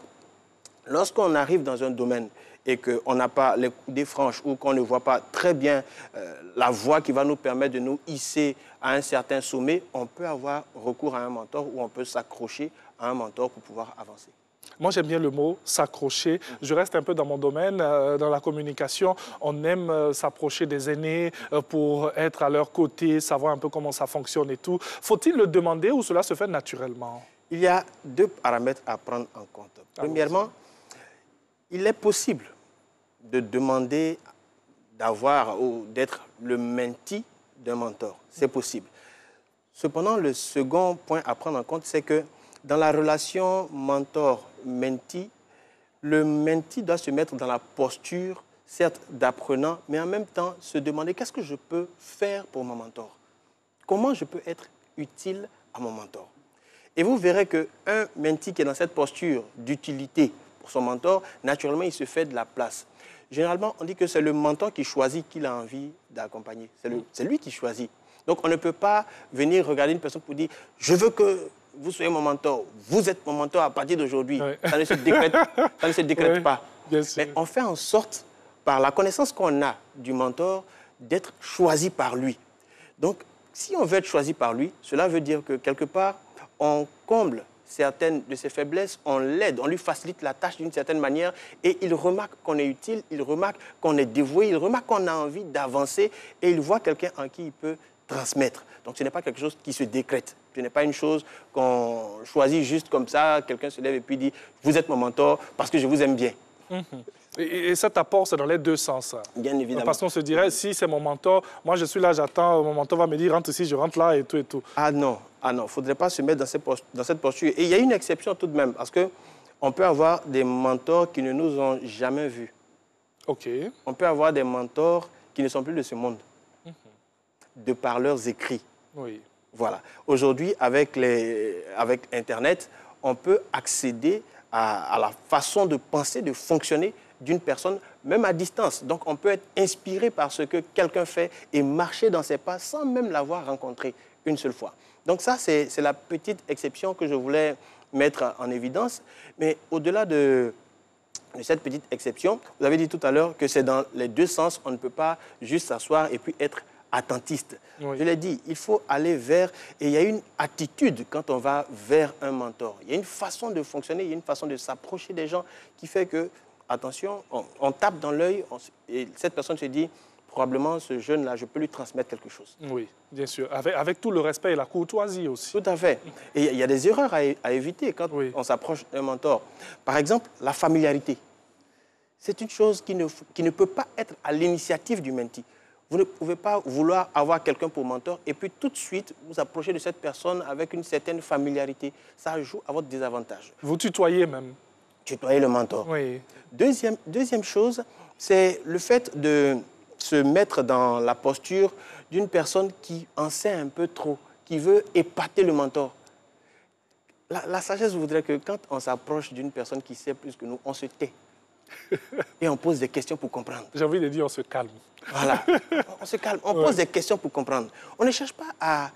lorsqu'on arrive dans un domaine et qu'on n'a pas les des franches ou qu'on ne voit pas très bien la voie qui va nous permettre de nous hisser à un certain sommet, on peut avoir recours à un mentor ou on peut s'accrocher à un mentor pour pouvoir avancer. Moi, j'aime bien le mot « s'accrocher ». Je reste un peu dans mon domaine, dans la communication. On aime s'approcher des aînés pour être à leur côté, savoir un peu comment ça fonctionne et tout. Faut-il le demander ou cela se fait naturellement? Il y a deux paramètres à prendre en compte. Premièrement, il est possible de demander d'avoir ou d'être le mentee d'un mentor. C'est possible. Cependant, le second point à prendre en compte, c'est que dans la relation mentor-mentee, le mentee doit se mettre dans la posture, certes d'apprenant, mais en même temps se demander qu'est-ce que je peux faire pour mon mentor? Comment je peux être utile à mon mentor? Et vous verrez qu'un mentee qui est dans cette posture d'utilité pour son mentor, naturellement, il se fait de la place. Généralement, on dit que c'est le mentor qui choisit qui il a envie d'accompagner. C'est lui qui choisit. Donc, on ne peut pas venir regarder une personne pour dire « Je veux que vous soyez mon mentor, vous êtes mon mentor à partir d'aujourd'hui. Oui. Ça ne se décrète, oui, pas. Mais on fait en sorte, par la connaissance qu'on a du mentor, d'être choisi par lui. Donc, si on veut être choisi par lui, cela veut dire que quelque part, on comble certaines de ses faiblesses, on l'aide, on lui facilite la tâche d'une certaine manière et il remarque qu'on est utile, il remarque qu'on est dévoué, il remarque qu'on a envie d'avancer et il voit quelqu'un en qui il peut transmettre. Donc ce n'est pas quelque chose qui se décrète. Ce n'est pas une chose qu'on choisit juste comme ça, quelqu'un se lève et puis dit « Vous êtes mon mentor parce que je vous aime bien ». Et cet apport, c'est dans les deux sens. Bien évidemment. Parce qu'on se dirait, si c'est mon mentor, moi je suis là, j'attends, mon mentor va me dire, rentre ici, je rentre là et tout et tout. Ah non, il ne faudrait pas se mettre dans cette posture. Et il y a une exception tout de même, parce qu'on peut avoir des mentors qui ne nous ont jamais vus. OK. On peut avoir des mentors qui ne sont plus de ce monde, de par leurs écrits. Oui. Voilà. Aujourd'hui, avec Internet, on peut accéder à la façon de penser, de fonctionner d'une personne, même à distance. Donc, on peut être inspiré par ce que quelqu'un fait et marcher dans ses pas sans même l'avoir rencontré une seule fois. Donc, ça, c'est la petite exception que je voulais mettre en évidence. Mais au-delà de cette petite exception, vous avez dit tout à l'heure que c'est dans les deux sens. On ne peut pas juste s'asseoir et puis être attentiste. Oui. Je l'ai dit, il faut aller vers... Et il y a une attitude quand on va vers un mentor. Il y a une façon de fonctionner, il y a une façon de s'approcher des gens qui fait que, attention, on tape dans l'œil et cette personne se dit, probablement ce jeune-là, je peux lui transmettre quelque chose. Oui, bien sûr. Avec tout le respect et la courtoisie aussi. Tout à fait. Et il y a des erreurs à éviter quand on s'approche d'un mentor. Par exemple, la familiarité. C'est une chose qui ne peut pas être à l'initiative du mentee. Vous ne pouvez pas vouloir avoir quelqu'un pour mentor et puis tout de suite vous approchez de cette personne avec une certaine familiarité. Ça joue à votre désavantage. Vous tutoyez même. Tutoyer le mentor. Oui. Deuxième chose, c'est le fait de se mettre dans la posture d'une personne qui en sait un peu trop, qui veut épater le mentor. La sagesse voudrait que quand on s'approche d'une personne qui sait plus que nous, on se tait. et on pose des questions pour comprendre. J'ai envie de dire, on se calme. Voilà, on se calme, on pose des questions pour comprendre. On ne cherche pas à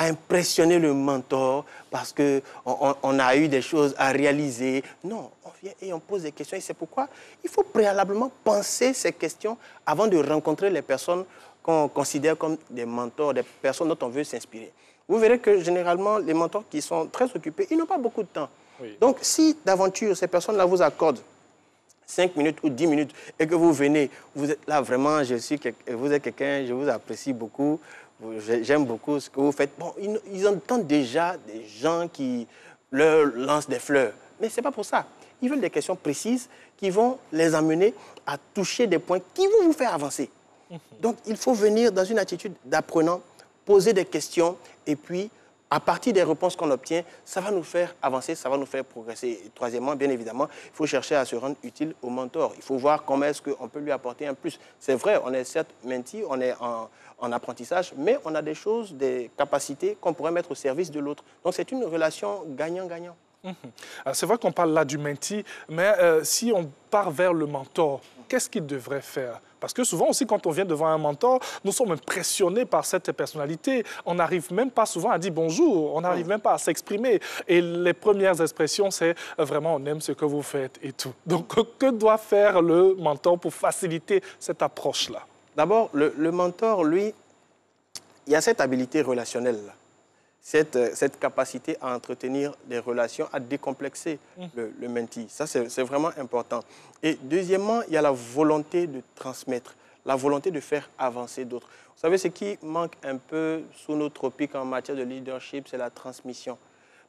impressionner le mentor parce qu'on a eu des choses à réaliser. Non, on vient et on pose des questions. Et c'est pourquoi il faut préalablement penser ces questions avant de rencontrer les personnes qu'on considère comme des mentors, des personnes dont on veut s'inspirer. Vous verrez que généralement, les mentors qui sont très occupés, ils n'ont pas beaucoup de temps. Oui. Donc, si d'aventure, ces personnes-là vous accordent 5 minutes ou 10 minutes et que vous venez, vous êtes là vraiment, vous êtes quelqu'un, je vous apprécie beaucoup, j'aime beaucoup ce que vous faites. Bon, ils entendent déjà des gens qui leur lancent des fleurs. Mais ce n'est pas pour ça. Ils veulent des questions précises qui vont les amener à toucher des points qui vont vous faire avancer. Donc, il faut venir dans une attitude d'apprenant, poser des questions et puis, à partir des réponses qu'on obtient, ça va nous faire avancer, ça va nous faire progresser. Et troisièmement, bien évidemment, il faut chercher à se rendre utile au mentor. Il faut voir comment est-ce qu'on peut lui apporter un plus. C'est vrai, on est certes menti, on est en apprentissage, mais on a des choses, des capacités qu'on pourrait mettre au service de l'autre. Donc, c'est une relation gagnant-gagnant. C'est vrai qu'on parle là du menti, mais si on part vers le mentor, qu'est-ce qu'il devrait faire? Parce que souvent aussi, quand on vient devant un mentor, nous sommes impressionnés par cette personnalité. On n'arrive même pas souvent à dire bonjour, on n'arrive même pas à s'exprimer. Et les premières expressions, c'est vraiment on aime ce que vous faites et tout. Donc, que doit faire le mentor pour faciliter cette approche-là? D'abord, le mentor, lui, il y a cette habilité relationnelle-là. Cette capacité à entretenir des relations, à décomplexer le menti. Ça, c'est vraiment important. Et deuxièmement, il y a la volonté de transmettre, la volonté de faire avancer d'autres. Vous savez, ce qui manque un peu sous nos tropiques en matière de leadership, c'est la transmission.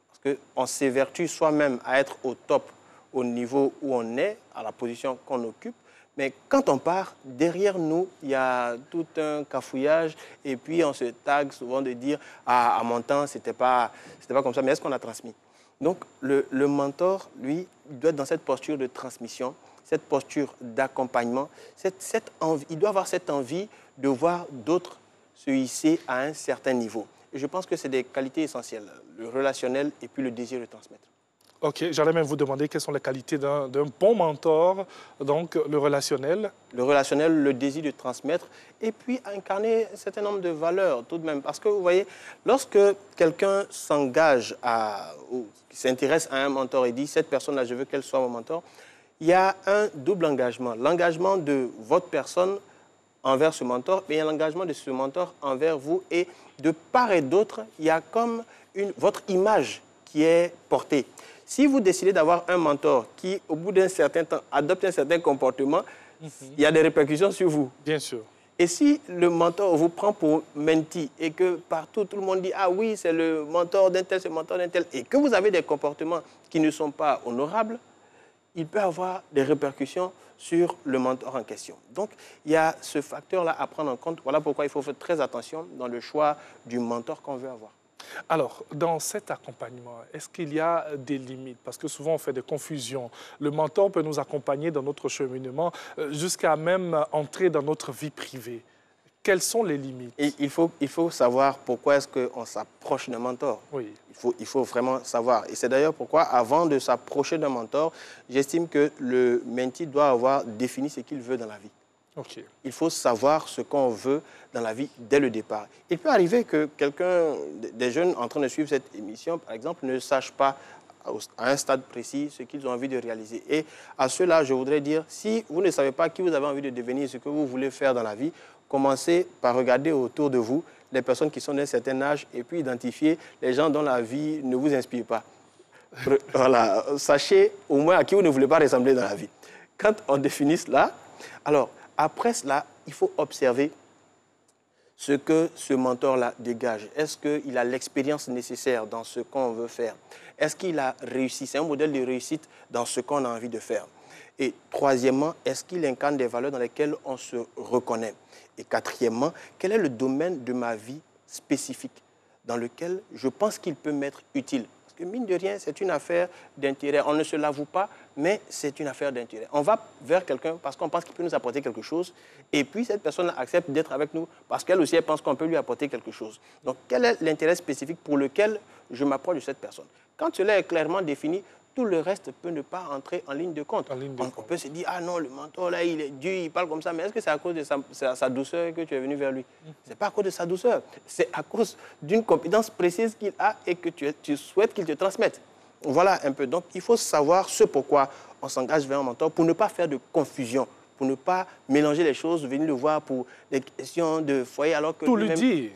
Parce qu'on s'évertue soi-même à être au top, au niveau où on est, à la position qu'on occupe. Mais quand on part, derrière nous, il y a tout un cafouillage et puis on se tague souvent de dire « Ah, à mon temps, c'était pas comme ça, mais est-ce qu'on a transmis ?» Donc, le mentor, lui, il doit être dans cette posture de transmission, cette posture d'accompagnement. Il doit avoir cette envie de voir d'autres se hisser à un certain niveau. Et je pense que c'est des qualités essentielles, le relationnel et puis le désir de transmettre. OK, j'allais même vous demander quelles sont les qualités d'un bon mentor, donc le relationnel. Le relationnel, le désir de transmettre, et puis incarner un certain nombre de valeurs tout de même. Parce que vous voyez, lorsque quelqu'un s'engage ou s'intéresse à un mentor et dit « cette personne-là, je veux qu'elle soit mon mentor », il y a un double engagement. L'engagement de votre personne envers ce mentor, mais il y a l'engagement de ce mentor envers vous. Et de part et d'autre, il y a comme votre image qui est portée. Si vous décidez d'avoir un mentor qui, au bout d'un certain temps, adopte un certain comportement, il y a des répercussions sur vous. Bien sûr. Et si le mentor vous prend pour menti et que partout, tout le monde dit « Ah oui, c'est le mentor d'un tel, c'est le mentor d'un tel » et que vous avez des comportements qui ne sont pas honorables, il peut avoir des répercussions sur le mentor en question. Donc, il y a ce facteur-là à prendre en compte. Voilà pourquoi il faut faire très attention dans le choix du mentor qu'on veut avoir. Alors, dans cet accompagnement, est-ce qu'il y a des limites? Parce que souvent, on fait des confusions. Le mentor peut nous accompagner dans notre cheminement jusqu'à même entrer dans notre vie privée. Quelles sont les limites? Et il faut savoir pourquoi est-ce qu'on s'approche d'un mentor. Oui. Il faut vraiment savoir. Et c'est d'ailleurs pourquoi, avant de s'approcher d'un mentor, j'estime que le mentee doit avoir défini ce qu'il veut dans la vie. Okay. Il faut savoir ce qu'on veut dans la vie dès le départ. Il peut arriver que des jeunes en train de suivre cette émission, par exemple, ne sachent pas à un stade précis ce qu'ils ont envie de réaliser. Et à cela, je voudrais dire, si vous ne savez pas qui vous avez envie de devenir, ce que vous voulez faire dans la vie, commencez par regarder autour de vous les personnes qui sont d'un certain âge et puis identifier les gens dont la vie ne vous inspire pas. Voilà, sachez au moins à qui vous ne voulez pas ressembler dans la vie. Quand on définit cela, alors, après cela, il faut observer ce que ce mentor-là dégage. Est-ce qu'il a l'expérience nécessaire dans ce qu'on veut faire? Est-ce qu'il a réussi? C'est un modèle de réussite dans ce qu'on a envie de faire. Et troisièmement, est-ce qu'il incarne des valeurs dans lesquelles on se reconnaît? Et quatrièmement, quel est le domaine de ma vie spécifique dans lequel je pense qu'il peut m'être utile? Que mine de rien, c'est une affaire d'intérêt. On ne se l'avoue pas, mais c'est une affaire d'intérêt. On va vers quelqu'un parce qu'on pense qu'il peut nous apporter quelque chose, et puis cette personne accepte d'être avec nous parce qu'elle aussi, elle pense qu'on peut lui apporter quelque chose. Donc, quel est l'intérêt spécifique pour lequel je m'approche de cette personne? Quand cela est clairement défini, tout le reste peut ne pas entrer en ligne de compte. On peut se dire, ah non, le mentor là, il est dur, il parle comme ça, mais est-ce que c'est à cause de sa douceur que tu es venu vers lui? Ce n'est pas à cause de sa douceur, c'est à cause d'une compétence précise qu'il a et que tu souhaites qu'il te transmette. Voilà un peu. Donc, il faut savoir ce pourquoi on s'engage vers un mentor pour ne pas faire de confusion, pour ne pas mélanger les choses, venir le voir pour des questions de foyer alors que... Tout lui dire.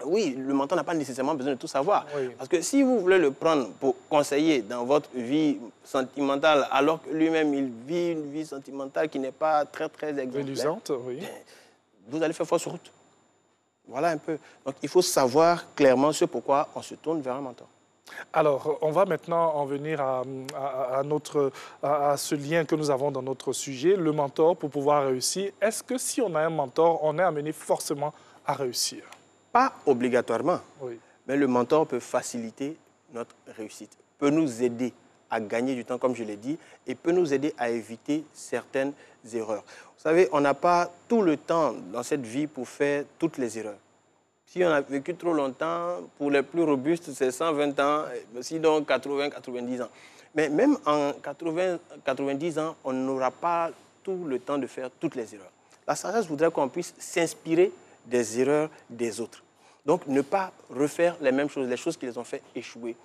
Oui, le mentor n'a pas nécessairement besoin de tout savoir. Oui. Parce que si vous voulez le prendre pour conseiller dans votre vie sentimentale, alors que lui-même, il vit une vie sentimentale qui n'est pas très exemplaire, oui. Vous allez faire fausse route. Voilà un peu. Donc, il faut savoir clairement ce pourquoi on se tourne vers un mentor. Alors, on va maintenant en venir à ce lien que nous avons dans notre sujet, le mentor pour pouvoir réussir. Est-ce que si on a un mentor, on est amené forcément à réussir? Pas obligatoirement, oui. Mais le mentor peut faciliter notre réussite, peut nous aider à gagner du temps, comme je l'ai dit, et peut nous aider à éviter certaines erreurs. Vous savez, on n'a pas tout le temps dans cette vie pour faire toutes les erreurs. Si on a vécu trop longtemps, pour les plus robustes, c'est 120 ans, sinon 80, 90 ans. Mais même en 80, 90 ans, on n'aura pas tout le temps de faire toutes les erreurs. La sagesse voudrait qu'on puisse s'inspirer des erreurs des autres. Donc, ne pas refaire les mêmes choses, les choses qui les ont fait échouer.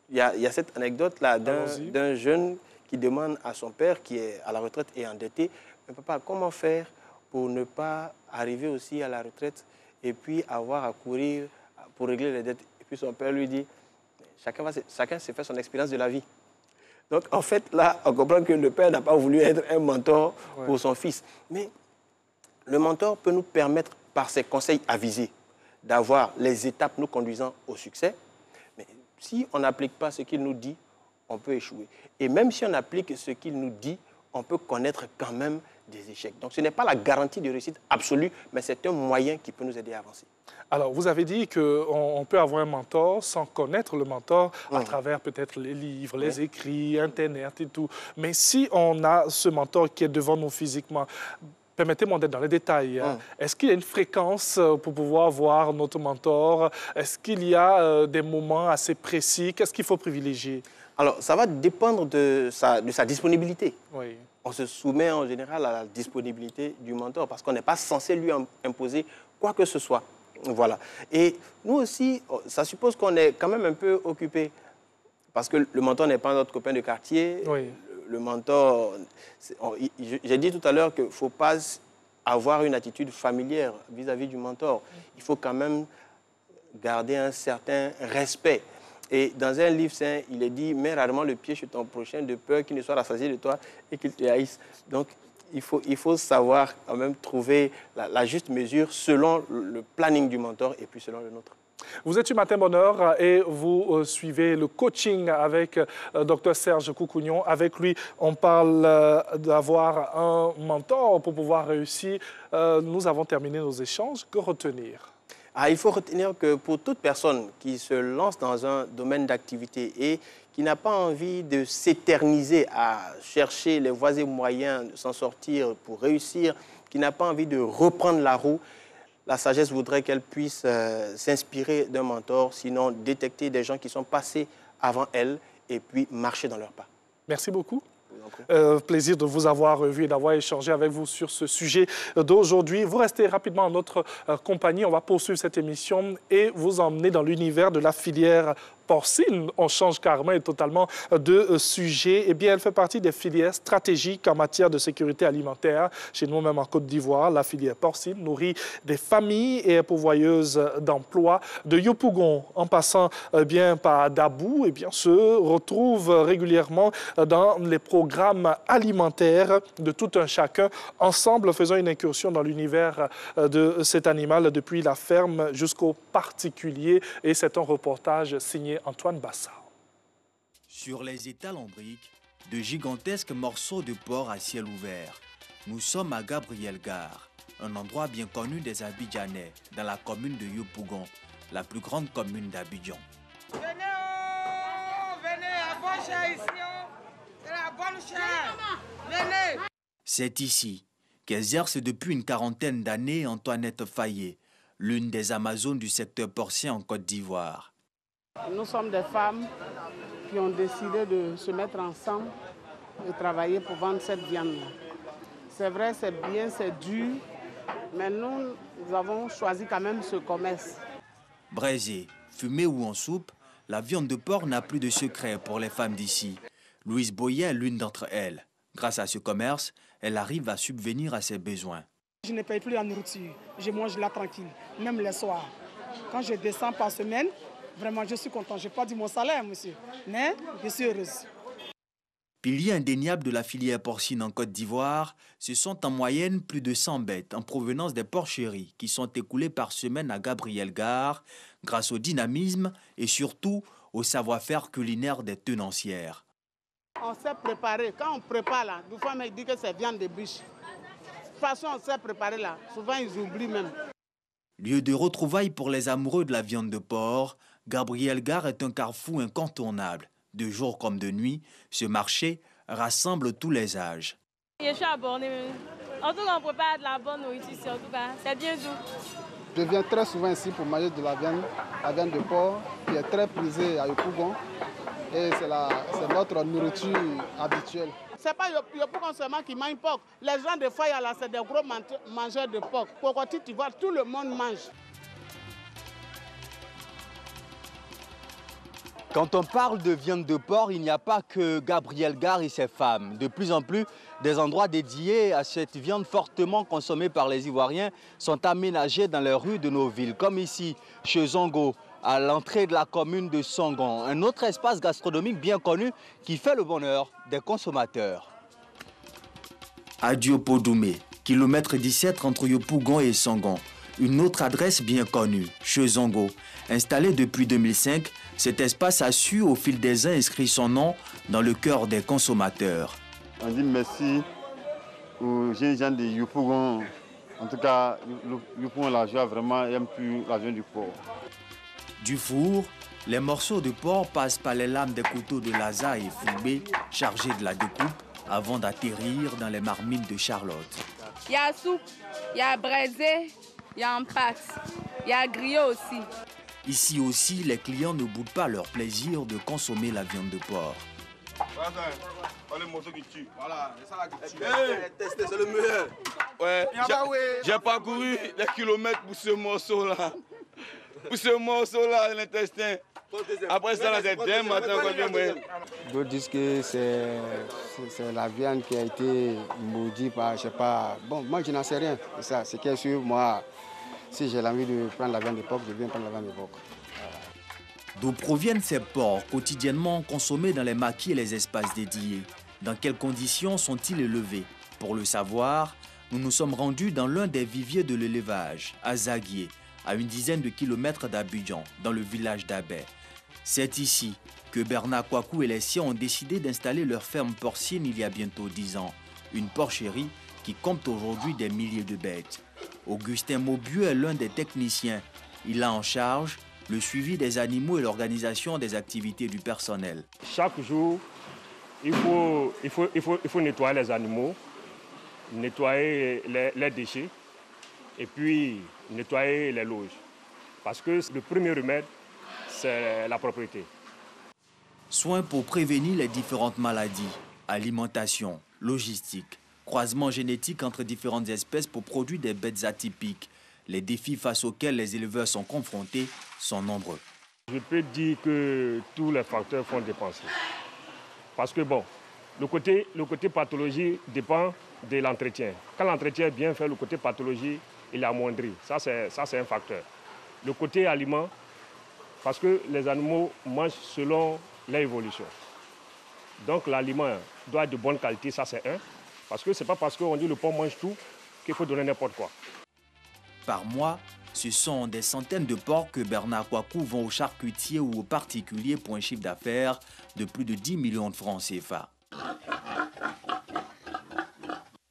Il y a cette anecdote-là d'un jeune qui demande à son père, qui est à la retraite et endetté, « Mais papa, comment faire pour ne pas arriver aussi à la retraite et puis avoir à courir pour régler les dettes ?» Et puis son père lui dit, « Chacun s'est fait son expérience de la vie. » Donc, en fait, là, on comprend que le père n'a pas voulu être un mentor pour son fils. Mais le mentor peut nous permettre, par ses conseils avisés, d'avoir les étapes nous conduisant au succès. Mais si on n'applique pas ce qu'il nous dit, on peut échouer. Et même si on applique ce qu'il nous dit, on peut connaître quand même des échecs. Donc ce n'est pas la garantie de réussite absolue, mais c'est un moyen qui peut nous aider à avancer. Alors, vous avez dit qu'on peut avoir un mentor sans connaître le mentor à travers peut-être les livres, les écrits, Internet et tout. Mais si on a ce mentor qui est devant nous physiquement, permettez-moi d'être dans les détails. Est-ce qu'il y a une fréquence pour pouvoir voir notre mentor? Est-ce qu'il y a des moments assez précis? Qu'est-ce qu'il faut privilégier? Alors, ça va dépendre de sa disponibilité. Oui. On se soumet en général à la disponibilité du mentor parce qu'on n'est pas censé lui imposer quoi que ce soit. Voilà. Et nous aussi, ça suppose qu'on est quand même un peu occupé parce que le mentor n'est pas notre copain de quartier. Oui. Le mentor, j'ai dit tout à l'heure qu'il ne faut pas avoir une attitude familière vis-à-vis du mentor. Il faut quand même garder un certain respect. Et dans un livre saint, il est dit « Mets rarement le pied chez ton prochain de peur qu'il ne soit rassasié de toi et qu'il te haïsse ». Donc, il faut savoir quand même trouver la juste mesure selon le planning du mentor et puis selon le nôtre. Vous êtes sur Matin Bonheur et vous suivez le coaching avec Dr Serge Koukounion. Avec lui, on parle d'avoir un mentor pour pouvoir réussir. Nous avons terminé nos échanges. Que retenir? Il faut retenir que pour toute personne qui se lance dans un domaine d'activité et qui n'a pas envie de s'éterniser à chercher les voies et moyens de s'en sortir pour réussir, qui n'a pas envie de reprendre la roue, la sagesse voudrait qu'elle puisse s'inspirer d'un mentor, sinon détecter des gens qui sont passés avant elle et puis marcher dans leurs pas. Merci beaucoup. Plaisir de vous avoir revu et d'avoir échangé avec vous sur ce sujet d'aujourd'hui. Vous restez rapidement en notre compagnie. On va poursuivre cette émission et vous emmener dans l'univers de la filière porcine. On change carrément et totalement de sujet. Eh bien, elle fait partie des filières stratégiques en matière de sécurité alimentaire. Chez nous, même en Côte d'Ivoire, la filière porcine nourrit des familles et est pourvoyeuse d'emplois. De Yopougon, en passant bien par Dabou, eh bien, se retrouve régulièrement dans les programmes alimentaires de tout un chacun. Ensemble, faisons une incursion dans l'univers de cet animal depuis la ferme jusqu'au particulier. Et c'est un reportage signé Antoine Bassa. Sur les étals en briques, de gigantesques morceaux de porc à ciel ouvert. Nous sommes à Gabriel-Gare, un endroit bien connu des Abidjanais, dans la commune de Yopougon, la plus grande commune d'Abidjan. Venez, à bonne chair ici, c'est la bonne chair. Venez. C'est ici qu'exerce depuis une quarantaine d'années Antoinette Fayet, l'une des Amazones du secteur porcien en Côte d'Ivoire. Nous sommes des femmes qui ont décidé de se mettre ensemble et travailler pour vendre cette viande-là. C'est vrai, c'est bien, c'est dur, mais nous avons choisi quand même ce commerce. Braisée, fumée ou en soupe, la viande de porc n'a plus de secret pour les femmes d'ici. Louise Boyer est l'une d'entre elles. Grâce à ce commerce, elle arrive à subvenir à ses besoins. Je ne paye plus la nourriture, je mange là tranquille, même les soirs. Quand je descends par semaine, vraiment je suis content. Je n'ai pas dit mon salaire, monsieur, mais je suis heureuse. Pilier indéniable de la filière porcine en Côte d'Ivoire, ce sont en moyenne plus de 100 bêtes en provenance des porcheries qui sont écoulées par semaine à Gabriel-Gare grâce au dynamisme et surtout au savoir-faire culinaire des tenancières. On sait préparer. Quand on prépare là, des fois, ils disent que c'est viande de biche. De toute façon, on sait préparer là. Souvent, ils oublient même. Lieu de retrouvailles pour les amoureux de la viande de porc, Gabriel-Gare est un carrefour incontournable. De jour comme de nuit, ce marché rassemble tous les âges. Je suis abonné. En tout cas, on prépare de la bonne nourriture, en tout cas. C'est bien doux. Je viens très souvent ici pour manger de la viande de porc, qui est très prisée à Yopougon. Et c'est notre nourriture habituelle. Ce n'est pas Yopougon seulement qui mange porc. Les gens de Faya, là, c'est des gros mangeurs de porc. Kokoti, tu vois, tout le monde mange. Quand on parle de viande de porc, il n'y a pas que Gabriel-Gare et ses femmes. De plus en plus, des endroits dédiés à cette viande fortement consommée par les Ivoiriens sont aménagés dans les rues de nos villes, comme ici, chez Zongo, à l'entrée de la commune de Songon, un autre espace gastronomique bien connu qui fait le bonheur des consommateurs. À Diopodoumé, kilomètre 17 entre Yopougon et Songon, une autre adresse bien connue, chez Zongo. Installé depuis 2005, cet espace a su, au fil des ans, inscrire son nom dans le cœur des consommateurs. On dit merci aux jeunes gens de Yopougon. En tout cas, Yopougon, la joie vraiment aime plus la viande du porc. Du four, les morceaux de porc passent par les lames des couteaux de Laza et Foubé, chargés de la découpe, avant d'atterrir dans les marmites de Charlotte. Il y a soupe, il y a braisé, il y a en pâte, il y a grillé aussi. Ici aussi, les clients ne boudent pas leur plaisir de consommer la viande de porc. Le morceau qui tue. Voilà, c'est ça là qui tue. C'est le meilleur. Ouais, j'ai parcouru des kilomètres pour ce morceau-là. Pour ce morceau-là, l'intestin. Après ça, c'est demain matin. D'autres disent que c'est la viande qui a été maudite par, je sais pas. Bon, moi, je n'en sais rien. C'est ça, c'est bien sûr, moi, si j'ai l'envie de prendre la viande de porc, je viens prendre la viande de porc. D'où proviennent ces porcs quotidiennement consommés dans les maquis et les espaces dédiés? Dans quelles conditions sont-ils élevés? Pour le savoir, nous nous sommes rendus dans l'un des viviers de l'élevage, à Zaguié, à une dizaine de kilomètres d'Abidjan, dans le village d'Abé. C'est ici que Bernard Kouakou et les siens ont décidé d'installer leur ferme porcine il y a bientôt 10 ans. Une porcherie qui compte aujourd'hui des milliers de bêtes. Augustin Maubieu est l'un des techniciens. Il a en charge le suivi des animaux et l'organisation des activités du personnel. Chaque jour, il faut nettoyer les animaux, nettoyer les déchets et puis nettoyer les loges. Parce que le premier remède, c'est la propriété. Soins pour prévenir les différentes maladies, alimentation, logistique, croisement génétique entre différentes espèces pour produire des bêtes atypiques. Les défis face auxquels les éleveurs sont confrontés sont nombreux. Je peux dire que tous les facteurs font dépenser. Parce que bon, le côté pathologie dépend de l'entretien. Quand l'entretien est bien fait, le côté pathologie, il est amoindri. Ça, c'est un facteur. Le côté aliment, parce que les animaux mangent selon leur évolution. Donc l'aliment doit être de bonne qualité, ça c'est un. Parce que ce n'est pas parce qu'on dit le porc mange tout qu'il faut donner n'importe quoi. Par mois, ce sont des centaines de porcs que Bernard Kouakou vend aux charcutiers ou aux particuliers pour un chiffre d'affaires de plus de 10 millions de francs CFA.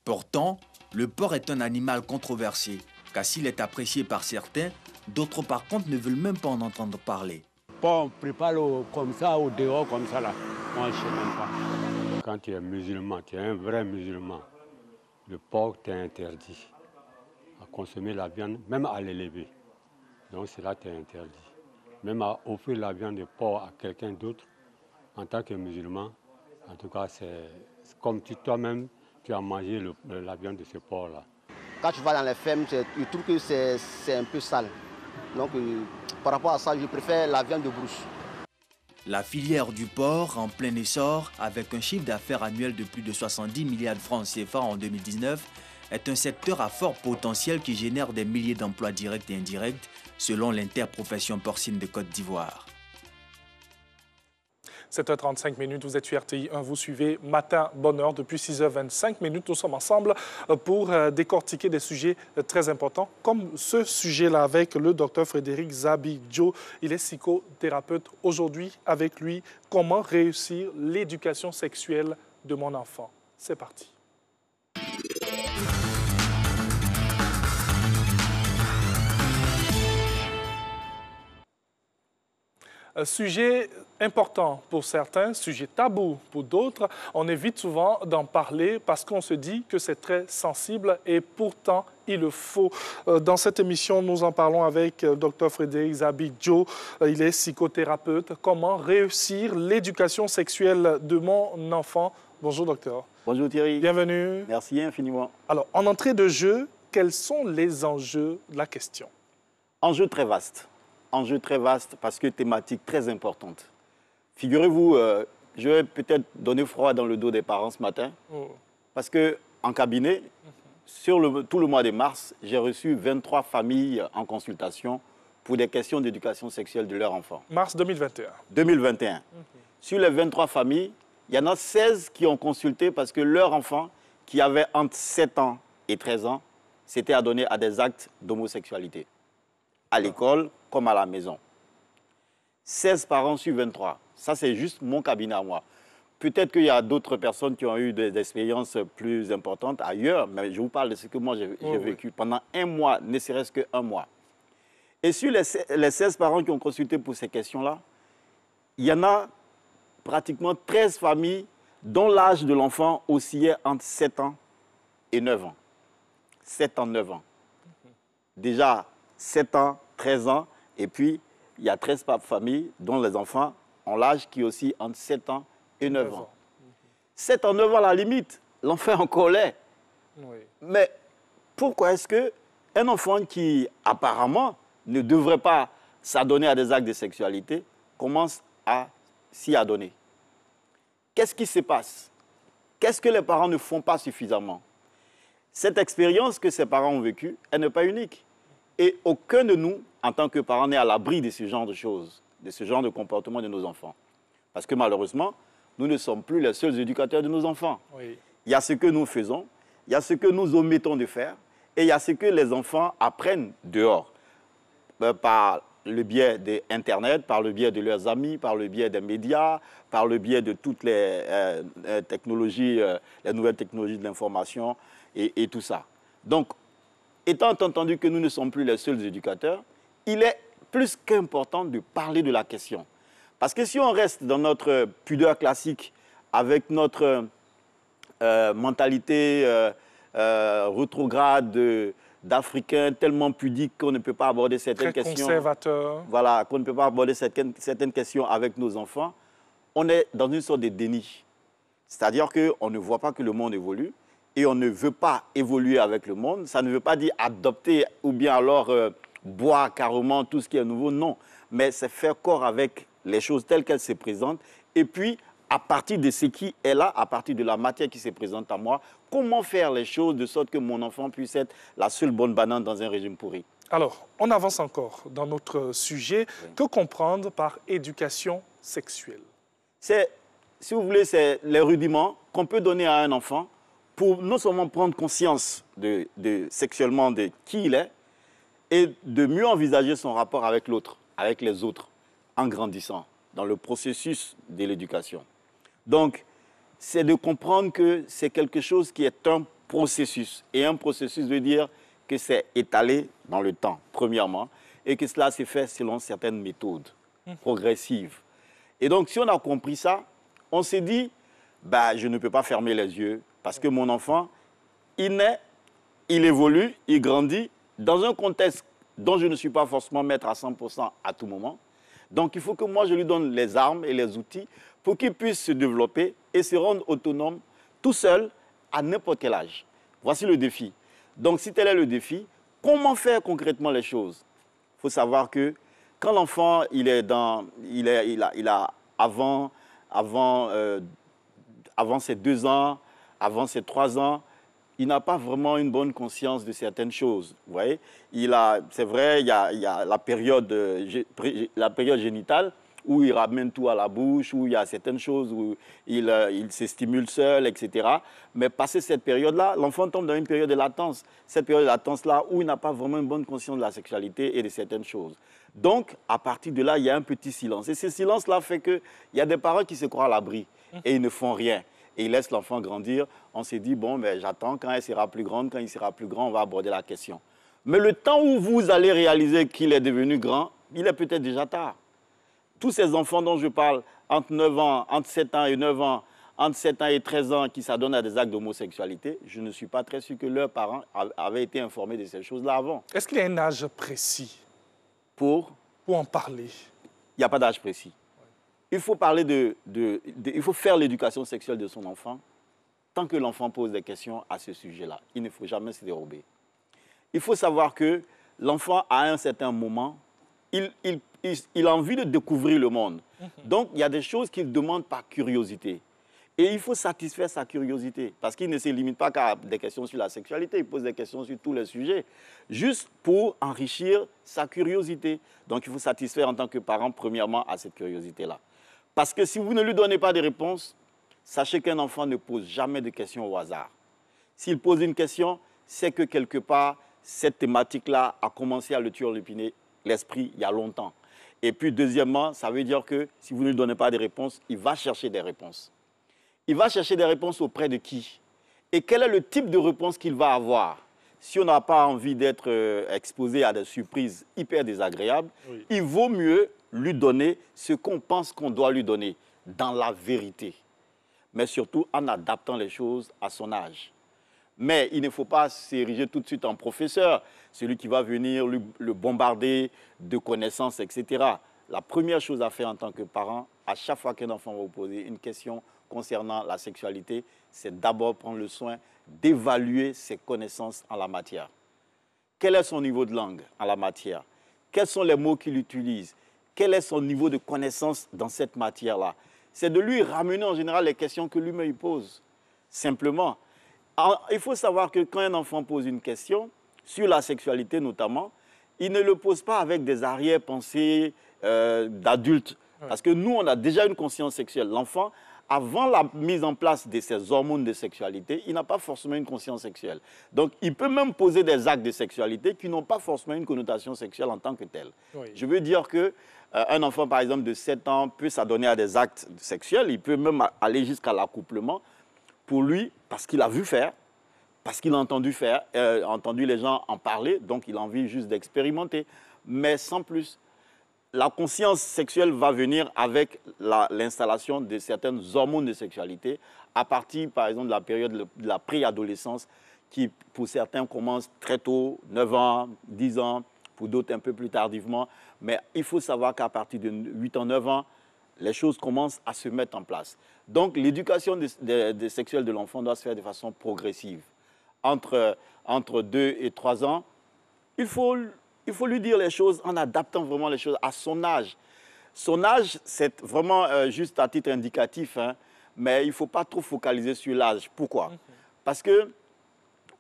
Pourtant, le porc est un animal controversé, car s'il est apprécié par certains, d'autres par contre ne veulent même pas en entendre parler. On prépare comme ça, au dehors comme ça là, moi je ne sais même pas. Quand tu es musulman, tu es un vrai musulman, le porc t'est interdit à consommer la viande, même à l'élever. Donc cela t'est interdit. Même à offrir la viande de porc à quelqu'un d'autre, en tant que musulman, en tout cas, c'est comme toi-même, tu as mangé la viande de ce porc-là. Quand tu vas dans les fermes, je trouve que c'est un peu sale. Donc, par rapport à ça, je préfère la viande de brousse. La filière du porc en plein essor, avec un chiffre d'affaires annuel de plus de 70 milliards de francs CFA en 2019, est un secteur à fort potentiel qui génère des milliers d'emplois directs et indirects, selon l'interprofession porcine de Côte d'Ivoire. 7h35, vous êtes sur RTI 1, vous suivez Matin Bonheur depuis 6h25. Nous sommes ensemble pour décortiquer des sujets très importants, comme ce sujet-là avec le docteur Frédéric Zabidjo. Il est psychothérapeute. Aujourd'hui, avec lui, comment réussir l'éducation sexuelle de mon enfant. C'est parti. Un sujet important pour certains, sujet tabou pour d'autres. On évite souvent d'en parler parce qu'on se dit que c'est très sensible et pourtant il le faut. Dans cette émission, nous en parlons avec Dr Frédéric Zabidjo. Il est psychothérapeute. Comment réussir l'éducation sexuelle de mon enfant? Bonjour docteur. Bonjour Thierry. Bienvenue. Merci infiniment. Alors, en entrée de jeu, quels sont les enjeux de la question? Enjeu très vaste. Enjeu très vaste parce que thématique très importante. Figurez-vous, je vais peut-être donner froid dans le dos des parents ce matin, parce qu'en cabinet, sur tout le mois de mars, j'ai reçu 23 familles en consultation pour des questions d'éducation sexuelle de leurs enfants. Mars 2021. 2021. Sur les 23 familles, il y en a 16 qui ont consulté parce que leur enfant, qui avait entre 7 ans et 13 ans, s'était adonné à des actes d'homosexualité, à l'école comme à la maison. 16 parents sur 23. Ça, c'est juste mon cabinet à moi. Peut-être qu'il y a d'autres personnes qui ont eu des expériences plus importantes ailleurs, mais je vous parle de ce que moi j'ai vécu pendant un mois, ne serait-ce qu'un mois. Et sur les 16 parents qui ont consulté pour ces questions-là, il y en a pratiquement 13 familles dont l'âge de l'enfant oscillait entre 7 ans et 9 ans. 7 ans, 9 ans. Déjà, 7 ans, 13 ans, et puis il y a 13 familles dont les enfants ont l'âge qui oscille entre 7 ans et 9 ans. 7 ans, 9 ans, à la limite, l'enfant est encore laid. Mais pourquoi est-ce qu'un enfant qui, apparemment, ne devrait pas s'adonner à des actes de sexualité commence à s'y adonner? Qu'est-ce qui se passe? Qu'est-ce que les parents ne font pas suffisamment? Cette expérience que ces parents ont vécue, elle n'est pas unique. Et aucun de nous, en tant que parents, n'est à l'abri de ce genre de choses, de ce genre de comportement de nos enfants. Parce que malheureusement, nous ne sommes plus les seuls éducateurs de nos enfants. Il y a ce que nous faisons, il y a ce que nous omettons de faire, et il y a ce que les enfants apprennent dehors, par le biais d'Internet, par le biais de leurs amis, par le biais des médias, par le biais de toutes les technologies, les nouvelles technologies de l'information et tout ça. Donc, étant entendu que nous ne sommes plus les seuls éducateurs, il est plus qu'important de parler de la question. Parce que si on reste dans notre pudeur classique, avec notre mentalité rétrograde d'Africains tellement pudiques qu'on ne peut pas aborder certaines questions. Très conservateur. Voilà, qu'on ne peut pas aborder certaines questions avec nos enfants, on est dans une sorte de déni. C'est-à-dire qu'on ne voit pas que le monde évolue, et on ne veut pas évoluer avec le monde. Ça ne veut pas dire adopter ou bien alors boire carrément tout ce qui est nouveau, non. Mais c'est faire corps avec les choses telles qu'elles se présentent. Et puis, à partir de ce qui est là, à partir de la matière qui se présente à moi, comment faire les choses de sorte que mon enfant puisse être la seule bonne banane dans un régime pourri. Alors, on avance encore dans notre sujet. Que comprendre par éducation sexuelle? C'est, si vous voulez, c'est les rudiments qu'on peut donner à un enfant pour non seulement prendre conscience sexuellement de qui il est et de mieux envisager son rapport avec l'autre, avec les autres, en grandissant dans le processus de l'éducation. Donc, c'est de comprendre que c'est quelque chose qui est un processus. Et un processus veut dire que c'est étalé dans le temps, premièrement, et que cela se fait selon certaines méthodes progressives. Et donc, si on a compris ça, on s'est dit, bah, je ne peux pas fermer les yeux, parce que mon enfant, il naît, il évolue, il grandit dans un contexte dont je ne suis pas forcément maître à 100% à tout moment. Donc, il faut que moi, je lui donne les armes et les outils pour qu'il puisse se développer et se rendre autonome tout seul à n'importe quel âge. Voici le défi. Donc, si tel est le défi, comment faire concrètement les choses? Il faut savoir que quand l'enfant, avant ses 2 ans, avant ses 3 ans, il n'a pas vraiment une bonne conscience de certaines choses. Vous voyez, c'est vrai, il y a la période génitale où il ramène tout à la bouche, où il y a certaines choses où il se stimule seul, etc. Mais passé cette période-là, l'enfant tombe dans une période de latence. Cette période de latence-là où il n'a pas vraiment une bonne conscience de la sexualité et de certaines choses. Donc, à partir de là, il y a un petit silence. Et ce silence-là fait qu'il y a des parents qui se croient à l'abri et ils ne font rien. Et ils laissent l'enfant grandir. On s'est dit, bon, mais j'attends quand elle sera plus grande. Quand il sera plus grand, on va aborder la question. Mais le temps où vous allez réaliser qu'il est devenu grand, il est peut-être déjà tard. Tous ces enfants dont je parle, entre 9 ans, entre 7 ans et 9 ans, entre 7 ans et 13 ans, qui s'adonnent à des actes d'homosexualité, je ne suis pas très sûr que leurs parents avaient été informés de ces choses-là avant. Est-ce qu'il y a un âge précis pour en parler? Il n'y a pas d'âge précis. Il faut parler il faut faire l'éducation sexuelle de son enfant tant que l'enfant pose des questions à ce sujet-là. Il ne faut jamais se dérober. Il faut savoir que l'enfant, à un certain moment, il a envie de découvrir le monde. Donc, il y a des choses qu'il demande par curiosité. Et il faut satisfaire sa curiosité. Parce qu'il ne se limite pas qu'à des questions sur la sexualité. Il pose des questions sur tous les sujets. Juste pour enrichir sa curiosité. Donc, il faut satisfaire en tant que parent, premièrement, à cette curiosité-là. Parce que si vous ne lui donnez pas de réponse, sachez qu'un enfant ne pose jamais de questions au hasard. S'il pose une question, c'est que quelque part, cette thématique-là a commencé à le turlupiner l'esprit il y a longtemps. Et puis, deuxièmement, ça veut dire que si vous ne lui donnez pas de réponses, il va chercher des réponses. Il va chercher des réponses auprès de qui? Et quel est le type de réponse qu'il va avoir? Si on n'a pas envie d'être exposé à des surprises hyper désagréables, oui, il vaut mieux lui donner ce qu'on pense qu'on doit lui donner, dans la vérité. Mais surtout en adaptant les choses à son âge. Mais il ne faut pas s'ériger tout de suite en professeur, celui qui va venir le bombarder de connaissances, etc. La première chose à faire en tant que parent, à chaque fois qu'un enfant va vous poser une question concernant la sexualité, c'est d'abord prendre le soin d'évaluer ses connaissances en la matière. Quel est son niveau de langue en la matière? Quels sont les mots qu'il utilise? Quel est son niveau de connaissance dans cette matière-là? C'est de lui ramener en général les questions que lui-même pose, simplement. Alors, il faut savoir que quand un enfant pose une question, sur la sexualité notamment, il ne le pose pas avec des arrière-pensées d'adultes. Oui. Parce que nous, on a déjà une conscience sexuelle. L'enfant, avant la mise en place de ces hormones de sexualité, il n'a pas forcément une conscience sexuelle. Donc, il peut même poser des actes de sexualité qui n'ont pas forcément une connotation sexuelle en tant que telle. Oui. Je veux dire qu'un enfant, par exemple, de 7 ans peut s'adonner à des actes sexuels. Il peut même aller jusqu'à l'accouplement pour lui, parce qu'il a vu faire, parce qu'il a entendu faire, entendu les gens en parler, donc il a envie juste d'expérimenter, mais sans plus. La conscience sexuelle va venir avec l'installation de certaines hormones de sexualité à partir, par exemple, de la période de la préadolescence qui, pour certains, commence très tôt, 9 ans, 10 ans, pour d'autres un peu plus tardivement. Mais il faut savoir qu'à partir de 8 ans, 9 ans, les choses commencent à se mettre en place. Donc, l'éducation sexuelle de l'enfant doit se faire de façon progressive. Entre 2 et 3 ans, il faut lui dire les choses en adaptant vraiment les choses à son âge. Son âge, c'est vraiment juste à titre indicatif, hein, mais il ne faut pas trop focaliser sur l'âge. Pourquoi? Parce que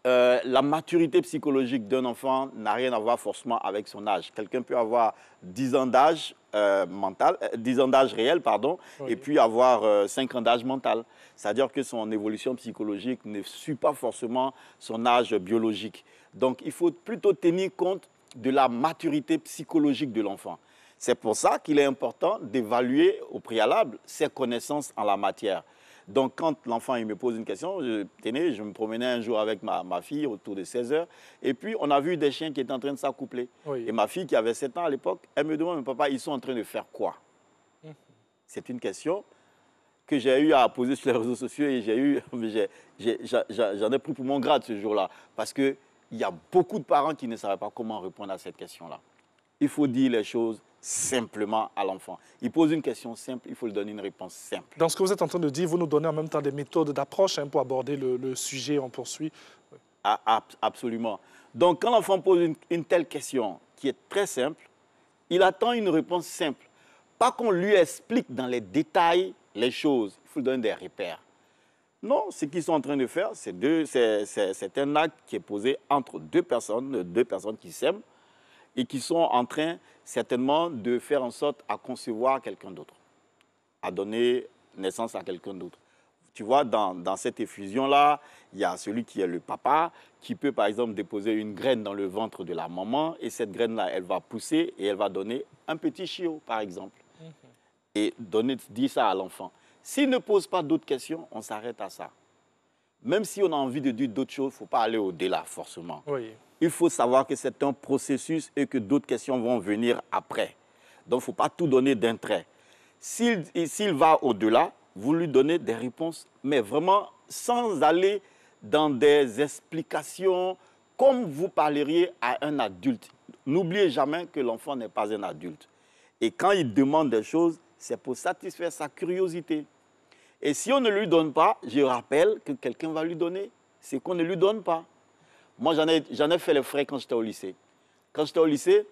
la maturité psychologique d'un enfant n'a rien à voir forcément avec son âge. Quelqu'un peut avoir 10 ans d'âge mental, 10 ans d'âge réel, pardon, oui, et puis avoir 5 ans d'âge mental. C'est-à-dire que son évolution psychologique ne suit pas forcément son âge biologique. Donc, il faut plutôt tenir compte de la maturité psychologique de l'enfant. C'est pour ça qu'il est important d'évaluer au préalable ses connaissances en la matière. Donc, quand l'enfant me pose une question, je me promenais un jour avec ma fille autour de 16 h, et puis on a vu des chiens qui étaient en train de s'accoupler. Oui. Et ma fille, qui avait 7 ans à l'époque, elle me demande, mais papa, ils sont en train de faire quoi? C'est une question que j'ai eu à poser sur les réseaux sociaux et j'en ai pris pour mon grade ce jour-là. Parce qu'il y a beaucoup de parents qui ne savaient pas comment répondre à cette question-là. Il faut dire les choses simplement à l'enfant. Il pose une question simple, il faut lui donner une réponse simple. Dans ce que vous êtes en train de dire, vous nous donnez en même temps des méthodes d'approche pour aborder le sujet, on poursuit. Absolument. Donc, quand l'enfant pose une telle question qui est très simple, il attend une réponse simple. Pas qu'on lui explique dans les détails les choses. Il faut lui donner des repères. Non, ce qu'ils sont en train de faire, c'est un acte qui est posé entre deux personnes qui s'aiment et qui sont en train certainement de faire en sorte à concevoir quelqu'un d'autre, à donner naissance à quelqu'un d'autre. Tu vois, dans cette effusion-là, il y a celui qui est le papa, qui peut par exemple déposer une graine dans le ventre de la maman, et cette graine-là, elle va pousser et elle va donner un petit chiot, par exemple. Et dire ça à l'enfant. S'il ne pose pas d'autres questions, on s'arrête à ça. Même si on a envie de dire d'autres choses, il ne faut pas aller au-delà, forcément. Oui. Il faut savoir que c'est un processus et que d'autres questions vont venir après. Donc, il ne faut pas tout donner d'un trait. S'il va au-delà, vous lui donnez des réponses, mais vraiment sans aller dans des explications comme vous parleriez à un adulte. N'oubliez jamais que l'enfant n'est pas un adulte. Et quand il demande des choses, c'est pour satisfaire sa curiosité. Et si on ne lui donne pas, je rappelle que quelqu'un va lui donner ce qu'on ne lui donne pas. Moi, j'en ai fait les frais quand j'étais au lycée. Quand j'étais au lycée,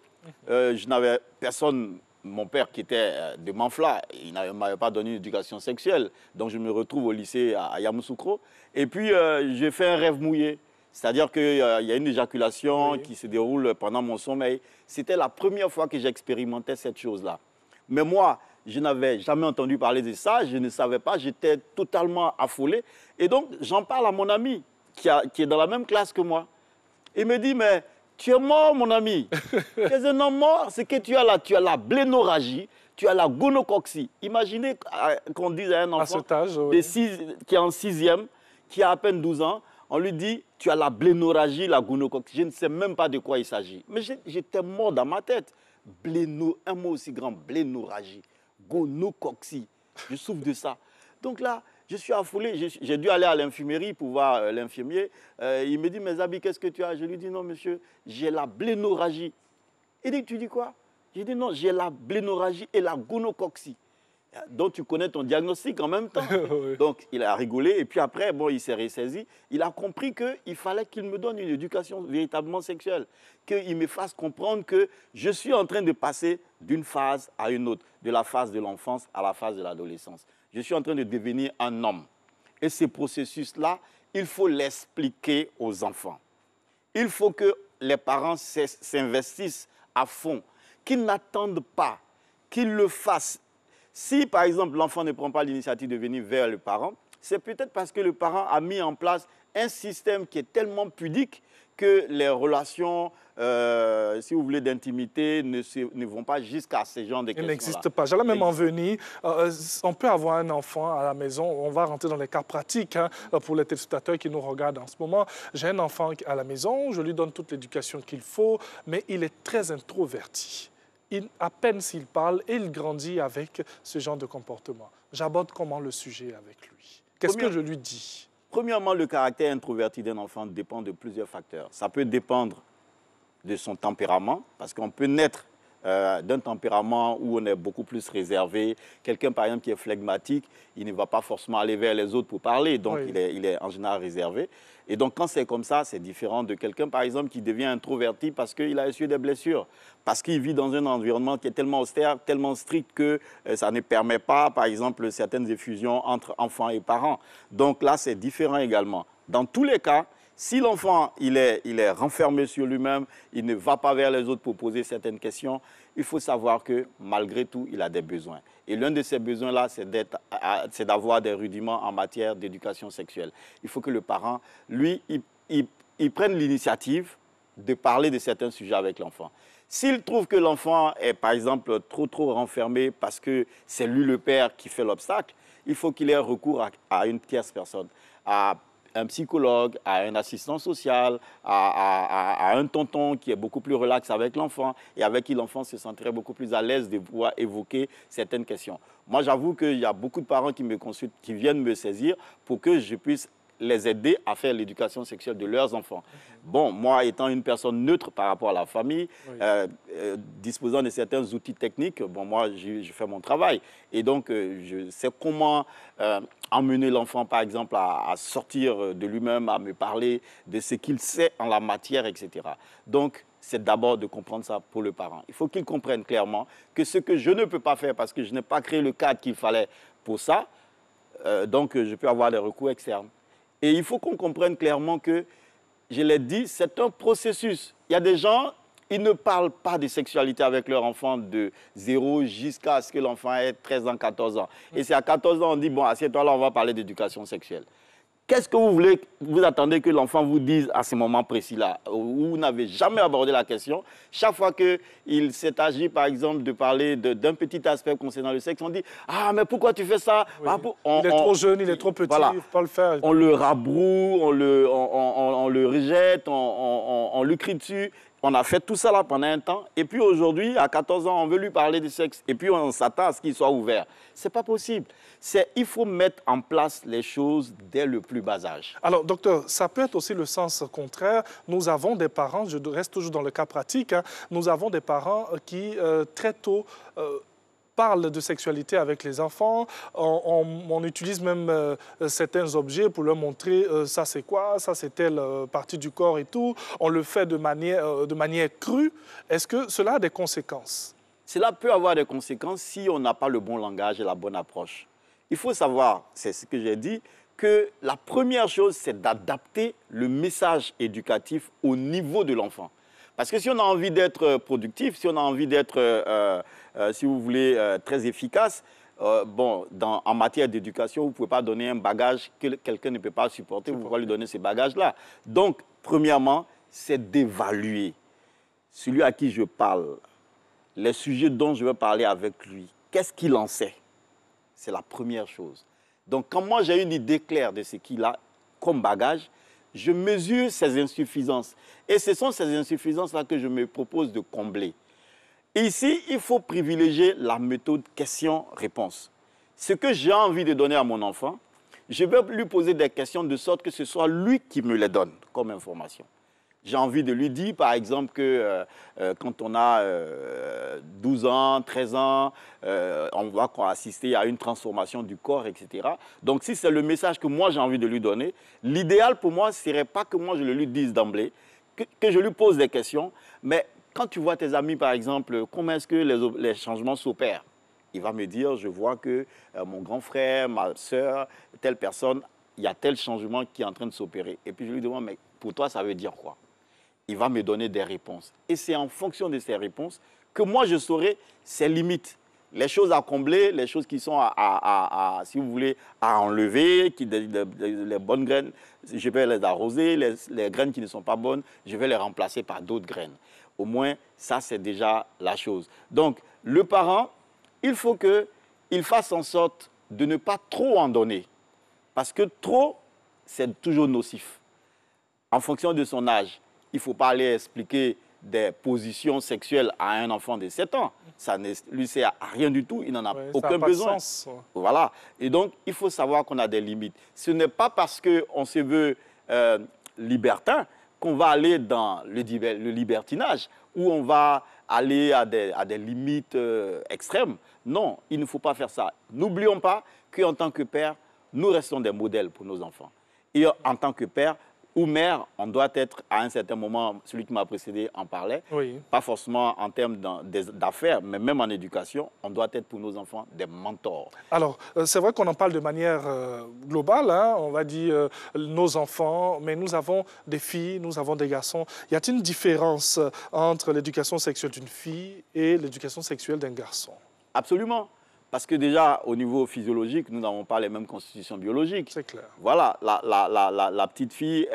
je n'avais personne. Mon père qui était de Manfla, il ne m'avait pas donné une éducation sexuelle. Donc je me retrouve au lycée à Yamoussoukro. Et puis j'ai fait un rêve mouillé. C'est-à-dire qu'il y a une éjaculation qui se déroule pendant mon sommeil. C'était la première fois que j'expérimentais cette chose-là. Mais moi, je n'avais jamais entendu parler de ça. Je ne savais pas. J'étais totalement affolé. Et donc j'en parle à mon ami qui est dans la même classe que moi. Il me dit, mais... tu es mort, mon ami. Tu es un homme mort. C'est que tu as la blénorragie, tu as la gonocoxie. Imaginez qu'on dise à un enfant à cet âge, qui est en 6e, qui a à peine 12 ans, on lui dit, tu as la blénorragie, la gonocoxie. Je ne sais même pas de quoi il s'agit. Mais j'étais mort dans ma tête. Un mot aussi grand, blénorragie, gonocoxie. Je souffre de ça. Donc là, je suis affolé, j'ai dû aller à l'infirmerie pour voir l'infirmier. Il me dit, mais Zabi, qu'est-ce que tu as? Je lui dis, non, monsieur, j'ai la blénorragie. Il dit, tu dis quoi? J'ai dit, non, j'ai la blénorragie et la gonocoxie. Donc, tu connais ton diagnostic en même temps. Oui. Donc, il a rigolé et puis après, bon, il s'est ressaisi. Il a compris qu'il fallait qu'il me donne une éducation véritablement sexuelle, qu'il me fasse comprendre que je suis en train de passer d'une phase à une autre, de la phase de l'enfance à la phase de l'adolescence. Je suis en train de devenir un homme. Et ce processus-là, il faut l'expliquer aux enfants. Il faut que les parents s'investissent à fond, qu'ils n'attendent pas, qu'ils le fassent. Si, par exemple, l'enfant ne prend pas l'initiative de venir vers le parent, c'est peut-être parce que le parent a mis en place un système qui est tellement pudique que les relations, si vous voulez, d'intimité ne vont pas jusqu'à ce genre de questions-là. Il n'existe pas. J'allais même en venir. On peut avoir un enfant à la maison. On va rentrer dans les cas pratiques pour les téléspectateurs qui nous regardent en ce moment. J'ai un enfant à la maison. Je lui donne toute l'éducation qu'il faut, mais il est très introverti. À peine s'il parle, et il grandit avec ce genre de comportement. J'aborde comment le sujet avec lui? Qu'est-ce que je lui dis? Premièrement, le caractère introverti d'un enfant dépend de plusieurs facteurs. Ça peut dépendre de son tempérament, parce qu'on peut naître d'un tempérament où on est beaucoup plus réservé. Quelqu'un, par exemple, qui est flegmatique, il ne va pas forcément aller vers les autres pour parler, donc il est en général réservé. Et donc, quand c'est comme ça, c'est différent de quelqu'un, par exemple, qui devient introverti parce qu'il a essuyé des blessures, parce qu'il vit dans un environnement qui est tellement austère, tellement strict que ça ne permet pas, par exemple, certaines effusions entre enfants et parents. Donc là, c'est différent également. Dans tous les cas, si l'enfant il est renfermé sur lui-même, il ne va pas vers les autres pour poser certaines questions, il faut savoir que malgré tout, il a des besoins. Et l'un de ces besoins-là, c'est d'avoir des rudiments en matière d'éducation sexuelle. Il faut que le parent, lui, il prenne l'initiative de parler de certains sujets avec l'enfant. S'il trouve que l'enfant est, par exemple, trop renfermé parce que c'est lui le père qui fait l'obstacle, il faut qu'il ait recours à une tierce personne, à un psychologue, à un assistant social, à un tonton qui est beaucoup plus relax avec l'enfant et avec qui l'enfant se sentirait beaucoup plus à l'aise de pouvoir évoquer certaines questions. Moi, j'avoue qu'il y a beaucoup de parents qui me consultent, qui viennent me saisir pour que je puisse les aider à faire l'éducation sexuelle de leurs enfants. Bon, moi, étant une personne neutre par rapport à la famille, disposant de certains outils techniques, bon, moi, je fais mon travail. Et donc, je sais comment emmener l'enfant, par exemple, à sortir de lui-même, à me parler de ce qu'il sait en la matière, etc. Donc, c'est d'abord de comprendre ça pour le parent. Il faut qu'il comprenne clairement que ce que je ne peux pas faire parce que je n'ai pas créé le cadre qu'il fallait pour ça, donc je peux avoir des recours externes. Et il faut qu'on comprenne clairement que, je l'ai dit, c'est un processus. Il y a des gens, ils ne parlent pas de sexualité avec leur enfant de 0 jusqu'à ce que l'enfant ait 13 ans, 14 ans. Et c'est à 14 ans, on dit, bon, assieds-toi là, on va parler d'éducation sexuelle. Qu'est-ce que vous voulez, vous attendez que l'enfant vous dise à ce moment précis-là, où vous n'avez jamais abordé la question? Chaque fois qu'il s'est agi, par exemple, de parler d'un petit aspect concernant le sexe, on dit « Ah, mais pourquoi tu fais ça ?» Il est trop jeune, il est trop petit, voilà. il ne faut pas le faire. On le rabroue, on le rejette, on lui crie dessus. On a fait tout ça là pendant un temps. Et puis aujourd'hui, à 14 ans, on veut lui parler du sexe. Et puis on s'attend à ce qu'il soit ouvert. Ce n'est pas possible. Il faut mettre en place les choses dès le plus bas âge. Alors, docteur, ça peut être aussi le sens contraire. Nous avons des parents, je reste toujours dans le cas pratique, hein, nous avons des parents qui, très tôt, parlent de sexualité avec les enfants. On utilise même certains objets pour leur montrer ça c'est quoi, ça c'est telle partie du corps et tout. On le fait de manière crue. Est-ce que cela a des conséquences? Cela peut avoir des conséquences si on n'a pas le bon langage et la bonne approche. Il faut savoir, c'est ce que j'ai dit, que la première chose, c'est d'adapter le message éducatif au niveau de l'enfant. Parce que si on a envie d'être productif, si on a envie d'être, si vous voulez, très efficace, en matière d'éducation, vous ne pouvez pas donner un bagage que quelqu'un ne peut pas supporter, vous pouvez lui donner ces bagages-là. Donc, premièrement, c'est d'évaluer celui à qui je parle, les sujets dont je veux parler avec lui, qu'est-ce qu'il en sait? C'est la première chose. Donc, quand moi j'ai une idée claire de ce qu'il a comme bagage, je mesure ses insuffisances. Et ce sont ces insuffisances-là que je me propose de combler. Et ici, il faut privilégier la méthode question-réponse. Ce que j'ai envie de donner à mon enfant, je vais lui poser des questions de sorte que ce soit lui qui me les donne comme information. J'ai envie de lui dire, par exemple, que quand on a 12 ans, 13 ans, on va assister à une transformation du corps, etc. Donc, si c'est le message que moi, j'ai envie de lui donner, l'idéal pour moi, ce ne serait pas que moi, je le lui dise d'emblée, que je lui pose des questions. Mais quand tu vois tes amis, par exemple, comment est-ce que les changements s'opèrent? Il va me dire, je vois que mon grand frère, ma soeur, telle personne, il y a tel changement qui est en train de s'opérer. Et puis, je lui demande, mais pour toi, ça veut dire quoi? Il va me donner des réponses. Et c'est en fonction de ces réponses que moi, je saurai ses limites. Les choses à combler, les choses qui sont si vous voulez, à enlever, les bonnes graines, je vais les arroser, les graines qui ne sont pas bonnes, je vais les remplacer par d'autres graines. Au moins, ça, c'est déjà la chose. Donc, le parent, il faut qu'il fasse en sorte de ne pas trop en donner. Parce que trop, c'est toujours nocif. En fonction de son âge. Il ne faut pas aller expliquer des positions sexuelles à un enfant de 7 ans. Ça ne lui sert à rien du tout, il n'en a aucun besoin. Voilà. Et donc, il faut savoir qu'on a des limites. Ce n'est pas parce qu'on se veut libertin qu'on va aller dans le libertinage, où on va aller à des limites extrêmes. Non, il ne faut pas faire ça. N'oublions pas qu'en tant que père, nous restons des modèles pour nos enfants. Et en tant que père, ou mère, on doit être, à un certain moment, celui qui m'a précédé en parlait, pas forcément en termes d'affaires, mais même en éducation, on doit être pour nos enfants des mentors. Alors, c'est vrai qu'on en parle de manière globale, hein, on va dire nos enfants, mais nous avons des filles, nous avons des garçons. Y a-t-il une différence entre l'éducation sexuelle d'une fille et l'éducation sexuelle d'un garçon? Absolument. Parce que déjà, au niveau physiologique, nous n'avons pas les mêmes constitutions biologiques. C'est clair. Voilà, la petite fille,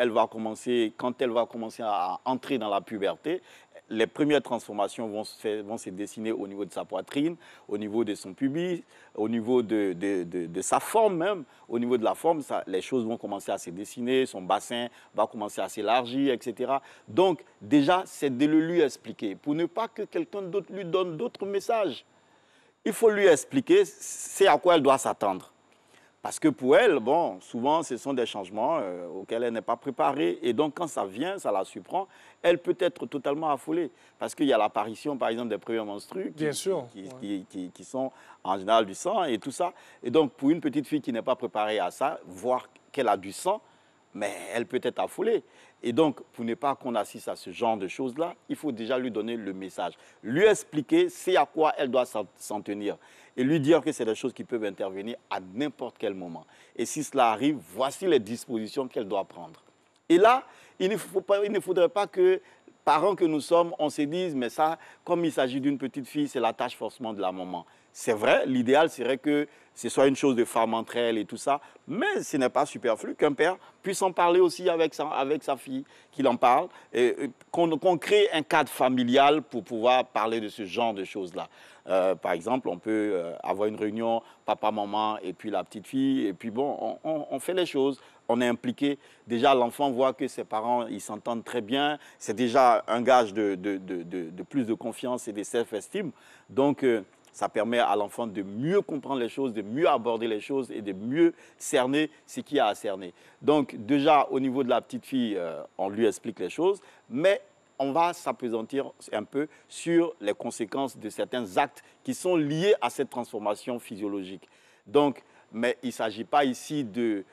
quand elle va commencer à entrer dans la puberté, les premières transformations vont se dessiner au niveau de sa poitrine, au niveau de son pubis, au niveau de sa forme même. Au niveau de la forme, les choses vont commencer à se dessiner, son bassin va commencer à s'élargir, etc. Donc, déjà, c'est de le lui expliquer, pour ne pas que quelqu'un d'autre lui donne d'autres messages. Il faut lui expliquer c'est à quoi elle doit s'attendre. Parce que pour elle, bon, souvent, ce sont des changements auxquels elle n'est pas préparée. Et donc, quand ça vient, ça la surprend, elle peut être totalement affolée. Parce qu'il y a l'apparition, par exemple, des premiers menstrues qui sont en général du sang et tout ça. Et donc, pour une petite fille qui n'est pas préparée à ça, voir qu'elle a du sang, mais elle peut être affolée. Et donc, pour ne pas qu'on assiste à ce genre de choses-là, il faut déjà lui donner le message. Lui expliquer c'est à quoi elle doit s'en tenir. Et lui dire que c'est des choses qui peuvent intervenir à n'importe quel moment. Et si cela arrive, voici les dispositions qu'elle doit prendre. Et là, il ne faudrait pas que, parents que nous sommes, on se dise, mais ça, comme il s'agit d'une petite fille, c'est la tâche forcément de la maman. C'est vrai, l'idéal serait que ce soit une chose de femme entre elles et tout ça, mais ce n'est pas superflu qu'un père puisse en parler aussi avec sa fille, qu'il en parle, et qu'on crée un cadre familial pour pouvoir parler de ce genre de choses-là. Par exemple, on peut avoir une réunion papa, maman et puis la petite fille, et puis bon, on fait les choses, on est impliqué. Déjà, l'enfant voit que ses parents, ils s'entendent très bien, c'est déjà un gage de plus de confiance et de self-esteem. Donc, ça permet à l'enfant de mieux comprendre les choses, de mieux aborder les choses et de mieux cerner ce qu'il y a à cerner. Donc déjà, au niveau de la petite fille, on lui explique les choses, mais on va s'appesantir un peu sur les conséquences de certains actes qui sont liés à cette transformation physiologique. Donc, mais il ne s'agit pas ici de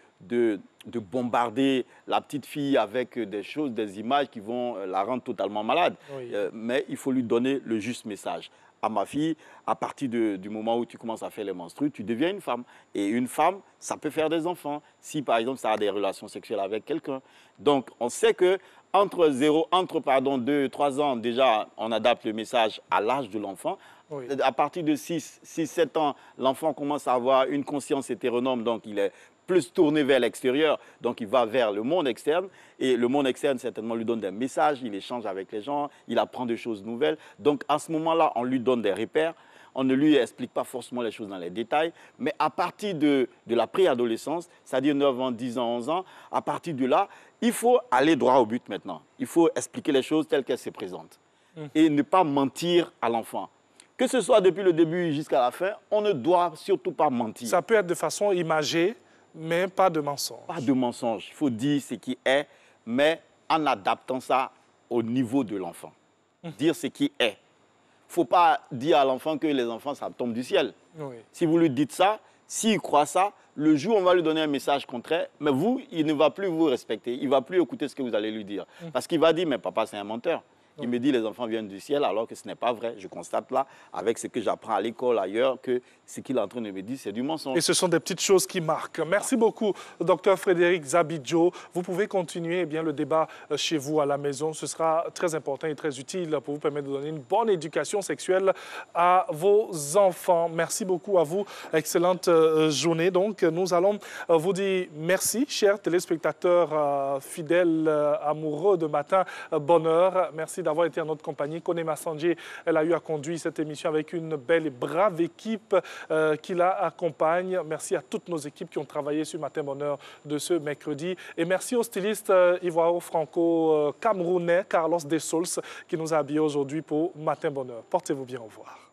bombarder la petite fille avec des choses, des images qui vont la rendre totalement malade. Oui. Mais il faut lui donner le juste message. À ma fille, à partir du moment où tu commences à faire les menstrues, tu deviens une femme. Et une femme, ça peut faire des enfants, si par exemple ça a des relations sexuelles avec quelqu'un. Donc on sait que entre 2 et 3 ans, déjà, on adapte le message à l'âge de l'enfant. Oui. À partir de 6-7 ans, l'enfant commence à avoir une conscience hétéronome, donc il est plus tourné vers l'extérieur, donc il va vers le monde externe, et le monde externe certainement lui donne des messages, il échange avec les gens, il apprend des choses nouvelles. Donc à ce moment-là, on lui donne des repères, on ne lui explique pas forcément les choses dans les détails, mais à partir de la préadolescence, c'est-à-dire 9 ans, 10 ans, 11 ans, à partir de là, il faut aller droit au but maintenant. Il faut expliquer les choses telles qu'elles se présentent et ne pas mentir à l'enfant. Que ce soit depuis le début jusqu'à la fin, on ne doit surtout pas mentir. Ça peut être de façon imagée, mais pas de mensonge. Pas de mensonge. Il faut dire ce qui est, mais en adaptant ça au niveau de l'enfant. Dire ce qui est. Il ne faut pas dire à l'enfant que les enfants, ça tombe du ciel. Oui. Si vous lui dites ça, s'il croit ça, le jour où on va lui donner un message contraire, mais vous, il ne va plus vous respecter. Il ne va plus écouter ce que vous allez lui dire. Parce qu'il va dire, mais papa, c'est un menteur. Il me dit les enfants viennent du ciel alors que ce n'est pas vrai. Je constate là, avec ce que j'apprends à l'école ailleurs, que ce qu'il est en train de me dire, c'est du mensonge. Et ce sont des petites choses qui marquent. Merci beaucoup, Dr Frédéric Zabidjo. Vous pouvez continuer le débat chez vous à la maison. Ce sera très important et très utile pour vous permettre de donner une bonne éducation sexuelle à vos enfants. Merci beaucoup à vous. Excellente journée. Donc, nous allons vous dire merci, chers téléspectateurs fidèles, amoureux de Matin Bonheur. Merci d'avoir été en notre compagnie. Koné Massanjé, elle a eu à conduire cette émission avec une belle et brave équipe qui la accompagne. Merci à toutes nos équipes qui ont travaillé sur Matin Bonheur de ce mercredi. Et merci au styliste ivoiro-franco-camerounais Carlos De Sols qui nous a habillés aujourd'hui pour Matin Bonheur. Portez-vous bien, au revoir.